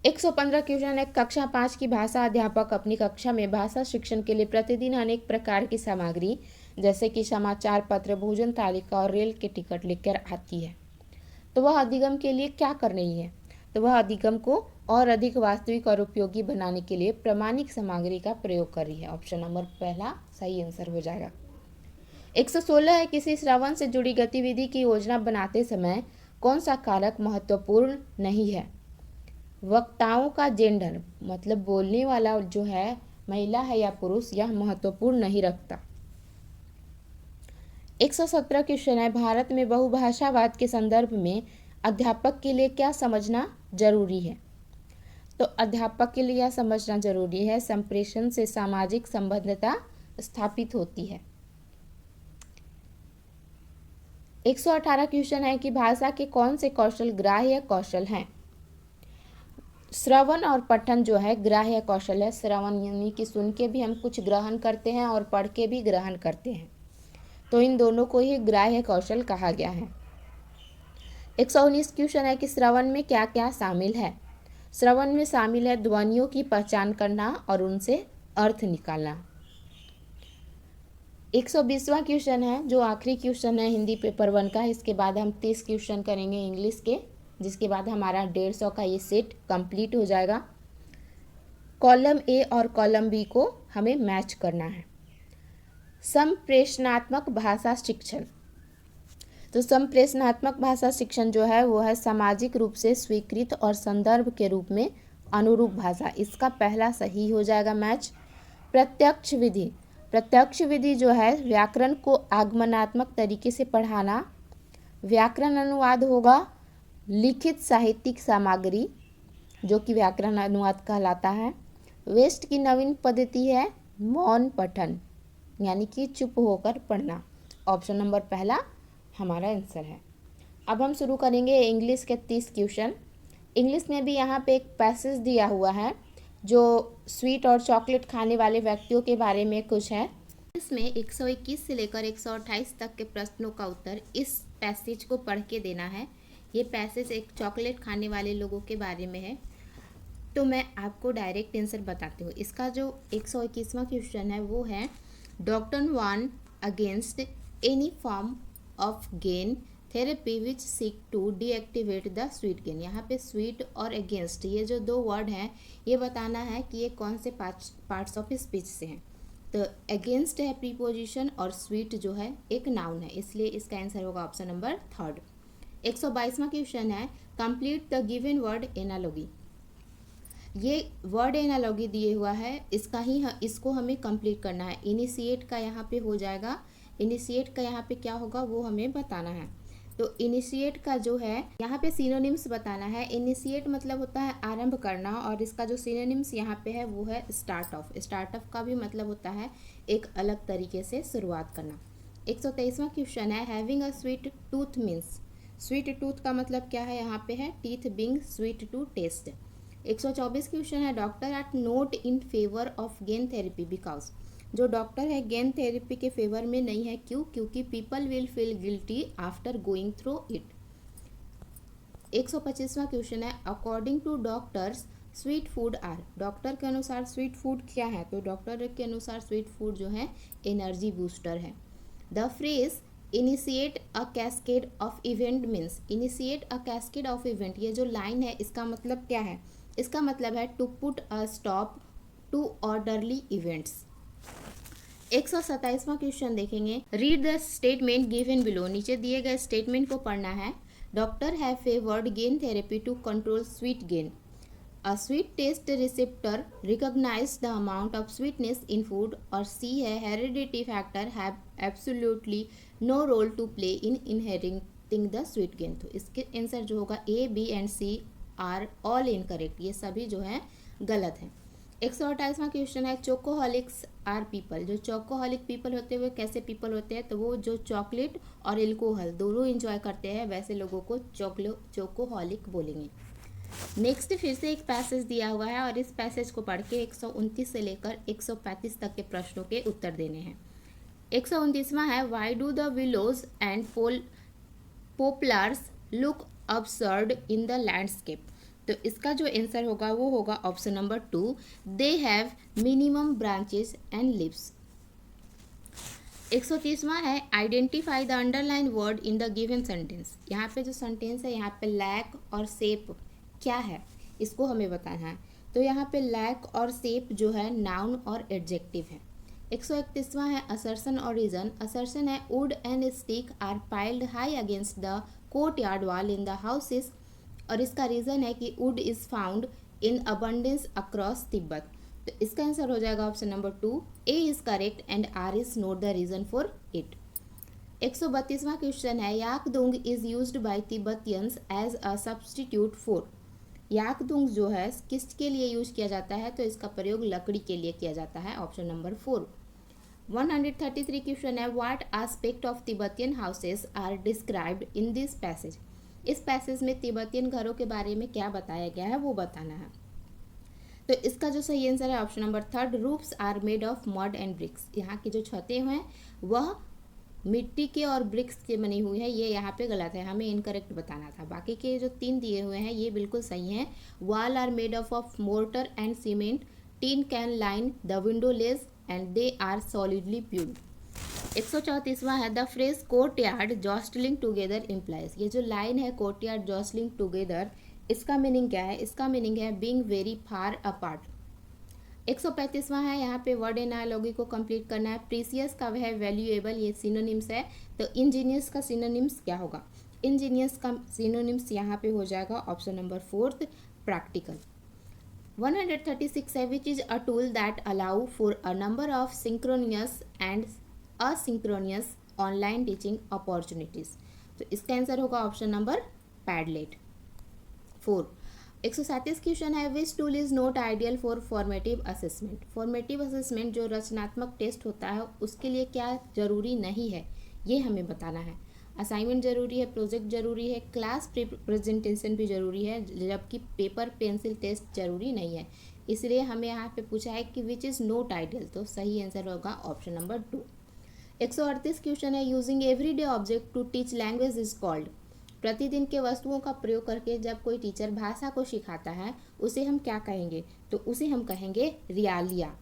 115 क्वेश्चन है कक्षा 5 की भाषा अध्यापक अपनी कक्षा में भाषा शिक्षण के लिए प्रतिदिन अनेक प्रकार की सामग्री जैसे कि समाचार पत्र, भोजन तालिका और रेल के टिकट लेकर आती है। तो वह अधिगम के लिए क्या कर रही है? तो वह अधिगम को और अधिक वास्तविक और उपयोगी बनाने के लिए प्रामाणिक सामग्री का प्रयोग कर रही है। ऑप्शन नंबर पहला सही आंसर हो जाएगा। 116 है किसी श्रवण से जुड़ी गतिविधि की योजना बनाते समय कौन सा कारक महत्वपूर्ण नहीं है? वक्ताओं का जेंडर, मतलब बोलने वाला जो है महिला है या पुरुष, यह महत्वपूर्ण नहीं रखता। 117 क्वेश्चन है भारत में बहुभाषावाद के संदर्भ में अध्यापक के लिए क्या समझना जरूरी है? तो अध्यापक के लिए यह समझना जरूरी है संप्रेषण से सामाजिक संबद्धता स्थापित होती है। 118 क्वेश्चन है कि भाषा के कौन से कौशल ग्राह्य कौशल हैं? श्रवण और पठन जो है ग्राह्य कौशल है। श्रवण यानी कि सुन के भी हम कुछ ग्रहण करते हैं और पढ़ के भी ग्रहण करते हैं, तो इन दोनों को ही ग्राह्य कौशल कहा गया है। 119 क्वेश्चन है कि श्रवण में क्या क्या शामिल है? श्रवण में शामिल है ध्वनियों की पहचान करना और उनसे अर्थ निकालना। 120वां क्वेश्चन है जो आखिरी क्वेश्चन है हिंदी पेपर 1 का। इसके बाद हम 30 क्वेश्चन करेंगे इंग्लिश के, जिसके बाद हमारा 150 का ये सेट कंप्लीट हो जाएगा। कॉलम ए और कॉलम बी को हमें मैच करना है। संप्रेषणात्मक भाषा शिक्षण, तो संप्रेषणात्मक भाषा शिक्षण जो है वो है सामाजिक रूप से स्वीकृत और संदर्भ के रूप में अनुरूप भाषा। इसका पहला सही हो जाएगा मैच। प्रत्यक्ष विधि, प्रत्यक्ष विधि जो है व्याकरण को आगमनात्मक तरीके से पढ़ाना। व्याकरण अनुवाद होगा लिखित साहित्यिक सामग्री, जो कि व्याकरण अनुवाद कहलाता है। वेस्ट की नवीन पद्धति है मौन पठन, यानी कि चुप होकर पढ़ना। ऑप्शन नंबर पहला हमारा आंसर है। अब हम शुरू करेंगे इंग्लिश के 30 क्वेश्चन। इंग्लिश में भी यहाँ पे एक पैसेज दिया हुआ है जो स्वीट और चॉकलेट खाने वाले व्यक्तियों के बारे में कुछ है। इसमें 121 से लेकर 128 तक के प्रश्नों का उत्तर इस पैसेज को पढ़ के देना है। ये पैसेज एक चॉकलेट खाने वाले लोगों के बारे में है। तो मैं आपको डायरेक्ट आंसर बताती हूँ। इसका जो 121वां क्वेश्चन है वो है doctor warn against any form of gain therapy which seek to deactivate the sweet gain. यहाँ पे स्वीट और अगेंस्ट ये जो दो वर्ड हैं ये बताना है कि ये कौन से पार्ट्स ऑफ स्पीच से हैं। तो अगेंस्ट है प्रीपोजिशन और स्वीट जो है एक नाउन है, इसलिए इसका आंसर होगा ऑप्शन नंबर थर्ड। 122वां क्वेश्चन है complete the given word analogy. ये वर्ड एनालॉगी दिए हुआ है, इसको हमें कंप्लीट करना है। इनिशिएट का यहाँ पे हो जाएगा, इनिशिएट का यहाँ पे क्या होगा वो हमें बताना है। तो इनिशिएट का जो है यहाँ पे सिनोनिम्स बताना है। इनिशिएट मतलब होता है आरंभ करना, और इसका जो सिनोनिम्स यहाँ पे है वो है स्टार्ट ऑफ। स्टार्ट ऑफ का भी मतलब होता है एक अलग तरीके से शुरुआत करना। 123वां क्वेश्चन है having a sweet tooth means. Sweet tooth का मतलब क्या है, यहाँ पे है teeth being sweet to taste. 124 question है doctor at not in favour of gene therapy because. जो डॉक्टर है गेन थेरेपी के फेवर में नहीं है, क्यों? क्योंकि people will feel guilty after going through it. 125वां क्वेश्चन है according to doctors sweet food are. Doctor के अनुसार स्वीट फूड क्या है? तो डॉक्टर के अनुसार स्वीट फूड जो है एनर्जी बूस्टर है। The phrase initiate a cascade of event means. Initiate a cascade of event, ये जो लाइन है इसका मतलब क्या है? इसका मतलब है to put a stop to orderly events. 127वां क्वेश्चन देखेंगे read the statement given below. नीचे दिए गए स्टेटमेंट को पढ़ना है। Doctor have favoured gene therapy to control sweet gene. A sweet taste receptor recognise the amount of sweetness in food. और C है heredity factor have absolutely no role to play in inheriting the sweet gene. तो इसके answer जो होगा A, B and C R all incorrect, ये सभी जो है गलत हैं। 128वां क्वेश्चन है चोकोहॉलिक्स आर पीपल। जो चोकोहॉलिक पीपल होते हैं वो कैसे पीपल होते हैं? तो वो जो चॉकलेट और एल्कोहल दोनों इंजॉय करते हैं वैसे लोगों को चोकोहॉलिक बोलेंगे। नेक्स्ट फिर से एक पैसेज दिया हुआ है और इस पैसेज को पढ़ के 129 से लेकर 135 तक के प्रश्नों के उत्तर देने हैं। 129वां है why do the willows and poplars look absurd in the landscape। तो इसका जो आंसर होगा वो होगा option number 2, they have minimum branches and leaves. 130वां है identify the underline word in the given sentence. यहाँ पे जो सेंटेंस है यहाँ पे लैक और सेप क्या है इसको हमें बताना है। तो यहाँ पे लैक और सेप जो है नाउन और एडजेक्टिव है। 131वां है असर्शन और रीजन। असर्शन है wood and stick are piled high against the courtyard wall in the houses. और इसका रीज़न है कि wood is found in abundance across Tibet. तो इसका आंसर हो जाएगा option number 2, A is correct and R is not the reason for it. 132वां question है yak dung is used by Tibetans as a substitute for. Yak dung जो है किसके लिए यूज किया जाता है? तो इसका प्रयोग लकड़ी के लिए किया जाता है, ऑप्शन नंबर 4। 133 क्वेश्चन है what aspect of Tibetan houses are described in this passage. इस पैसेज में तिब्बतियन घरों के बारे में क्या बताया गया है वो बताना है। तो इसका जो सही आंसर है option number 3, roofs are made of mud and bricks. यहाँ की जो छतें हैं वह मिट्टी के और ब्रिक्स के बनी हुई है, ये यहाँ पे गलत है, हमें इनकरेक्ट बताना था। बाकी के जो 3 दिए हुए हैं ये बिल्कुल सही हैं। Wall are made of mortar and cement, tin can line the window ledge and they are solidly poured. 134वां है the phrase courtyard jostling together implies. ये जो लाइन है कोर्ट यार्ड जॉस्टलिंग टूगेदर, इसका मीनिंग क्या है? इसका meaning है बीइंग वेरी फार अपार्ट। 135वां है यहाँ पे वर्ड एनालॉगी को कंप्लीट करना है। प्रीसियस का वह वैल्यूएबल, ये सिनोनिम्स है। तो इंजीनियस का सिनोनिम्स क्या होगा? इंजीनियस का सिनोनिम्स यहाँ पे हो जाएगा ऑप्शन नंबर 4, प्रैक्टिकल। 136 है which is a tool that allow for a number of synchronous and asynchronous online teaching opportunities. तो इसका आंसर होगा ऑप्शन नंबर पैडलेट 4। 137 क्वेश्चन है which tool is not ideal for formative assessment. Formative assessment जो रचनात्मक test होता है उसके लिए क्या जरूरी नहीं है ये हमें बताना है। असाइनमेंट जरूरी है, प्रोजेक्ट जरूरी है, क्लास प्रेजेंटेशन भी जरूरी है, जबकि पेपर पेंसिल टेस्ट जरूरी नहीं है। इसलिए हमें यहाँ पे पूछा है कि विच इज़ नॉट आइडियल, तो सही आंसर होगा ऑप्शन नंबर 2। 138 क्वेश्चन है using everyday object to teach language is called. प्रतिदिन के वस्तुओं का प्रयोग करके जब कोई टीचर भाषा को सिखाता है उसे हम क्या कहेंगे? तो उसे हम कहेंगे रियालिया।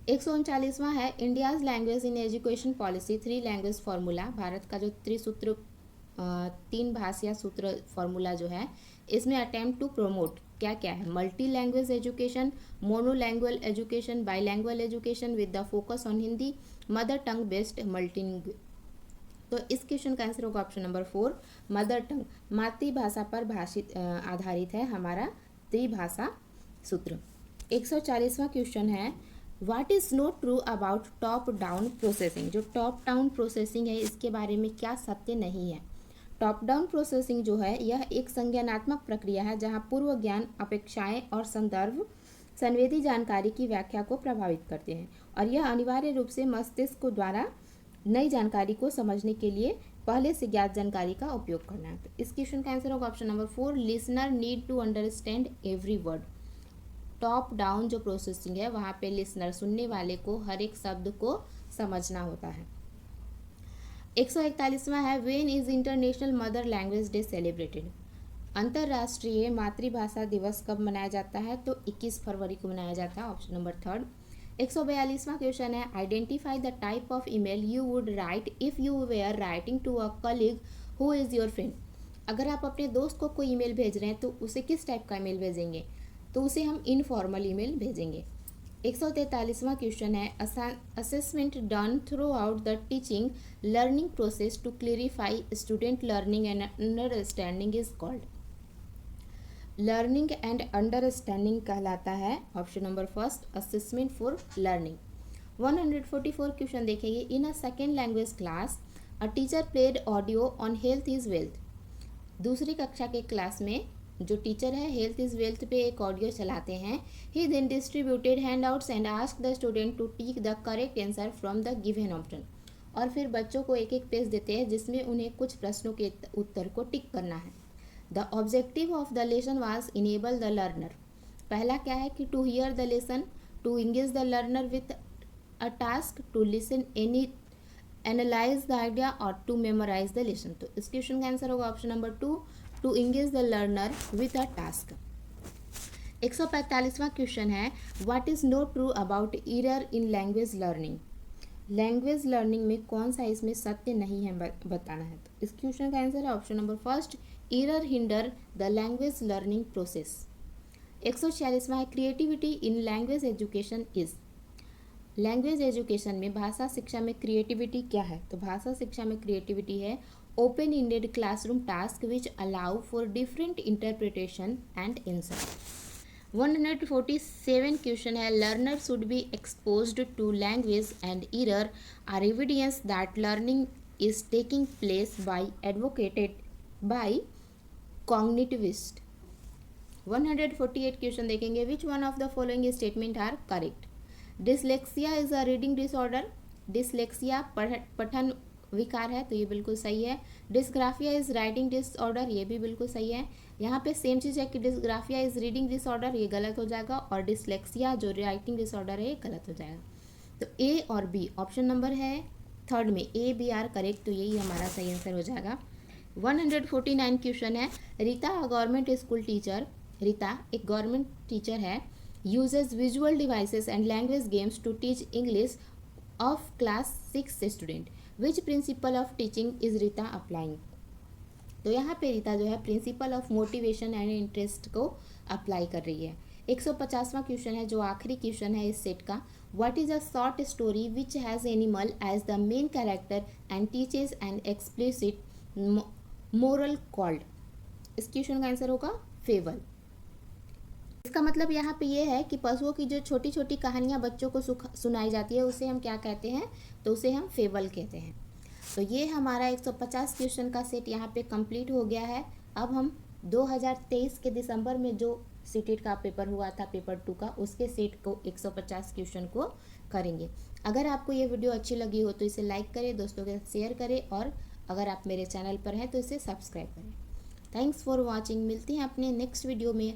139वां है India's language in education policy 3 language formula. Bharat का जो त्रिसूत्र तीन भाषा सूत्र फॉर्मूला जो है इसमें अटेम्प्ट टू प्रमोट क्या क्या है, multi language education, monolanguage education, bilanguage education with the focus on Hindi, mother tongue based multilingual. तो इस क्वेश्चन का आंसर होगा ऑप्शन नंबर 4 मदर टंग, मातृभाषा पर भाषित आधारित है हमारा त्रिभाषा सूत्र। 140वां क्वेश्चन है what is not true about top down processing. जो टॉप डाउन प्रोसेसिंग है इसके बारे में क्या सत्य नहीं है। टॉप डाउन प्रोसेसिंग जो है यह एक संज्ञानात्मक प्रक्रिया है जहां पूर्व ज्ञान, अपेक्षाएं और संदर्भ संवेदी जानकारी की व्याख्या को प्रभावित करते हैं और यह अनिवार्य रूप से मस्तिष्क द्वारा नई जानकारी को समझने के लिए पहले से ज्ञात जानकारी का उपयोग करना है। तो इस क्वेश्चन का आंसर होगा option number 4 listener need to understand every word. Top down जो प्रोसेसिंग है वहाँ पे लिसनर सुनने वाले को हर एक शब्द को समझना होता है। 141वां है when is international mother language day celebrated. अंतर्राष्ट्रीय मातृभाषा दिवस कब मनाया जाता है, तो 21 फरवरी को मनाया जाता है, ऑप्शन नंबर 3। 142वां क्वेश्चन है identify the type of email you would write if you were writing to a colleague who is your friend. अगर आप अपने दोस्त को कोई ईमेल भेज रहे हैं तो उसे किस टाइप का ईमेल भेजेंगे, तो उसे हम इनफॉर्मल ईमेल भेजेंगे। 143वां क्वेश्चन है assessment done throughout the teaching learning process to clarify student learning and understanding is called. Learning and understanding कहलाता है option number 1 assessment for learning. 144 question देखेंगे in a second language class a teacher played audio on health is wealth. दूसरी कक्षा के class में जो teacher है health is wealth पे एक ऑडियो चलाते हैं। He then distributed handouts and ask the student to tick the correct answer from the given option. और फिर बच्चों को एक एक पेज देते हैं जिसमें उन्हें कुछ प्रश्नों के उत्तर को टिक करना है। The objective of the lesson was enable the learner. पहला क्या है कि to hear the lesson, to engage the learner with a task, to listen any analyse the idea और टू मेमोराइज द लेसन। तो इस question का answer होगा option number 2 to engage the learner with a task. 145वां question है what is not true about error in language learning. Language learning में कौन सा इसमें सत्य नहीं है बताना है। तो इस क्वेश्चन का आंसर है option number 1 error hinder the language learning process. 146वां है creativity in language education is. Language education में भाषा शिक्षा में क्रिएटिविटी क्या है, तो भाषा शिक्षा में क्रिएटिविटी है open ended classroom task which allow for different interpretation and answer. 147 question है learner should be exposed to language and error are evidence that learning is taking place by advocated by cognitivist. 148 question देखेंगे which one of the following statement are correct. Dyslexia is a reading disorder. Dyslexia पठन विकार है तो ये बिल्कुल सही है। Dysgraphia is writing disorder ये भी बिल्कुल सही है। यहाँ पे सेम चीज़ है कि डिस्ग्राफिया इज रीडिंग डिसऑर्डर ये गलत हो जाएगा और डिसलेक्सिया जो राइटिंग डिसऑर्डर है ये गलत हो जाएगा। तो ए और बी ऑप्शन नंबर है 3rd में ए बी आर करेक्ट, तो यही हमारा सही आंसर हो जाएगा। 149 क्वेश्चन है Rita a government school teacher. Rita एक गवर्नमेंट टीचर है uses visual devices and language games to teach English of class 6 student which principle of teaching is Rita applying. तो यहाँ पे रीता जो है principle of motivation and interest को अप्लाई कर रही है। 150वां क्वेश्चन है जो आखिरी क्वेश्चन है इस सेट का what is a short story which has animal as the main character and teaches and explicit moral called. इस क्वेश्चन का आंसर होगा फेबल। इसका मतलब यहाँ पे ये है कि पशुओं की जो छोटी छोटी कहानियाँ बच्चों को सुनाई जाती है उसे हम क्या कहते हैं, तो उसे हम फेबल कहते हैं। तो ये हमारा 150 क्वेश्चन का सेट यहाँ पे कंप्लीट हो गया है। अब हम 2023 के दिसंबर में जो सीटेट का पेपर हुआ था पेपर 2 का उसके सेट को 150 क्वेश्चन को करेंगे। अगर आपको ये वीडियो अच्छी लगी हो तो इसे लाइक करें, दोस्तों के साथ शेयर करें और अगर आप मेरे चैनल पर हैं तो इसे सब्सक्राइब करें। Thanks for watching. मिलते हैं अपने नेक्स्ट वीडियो में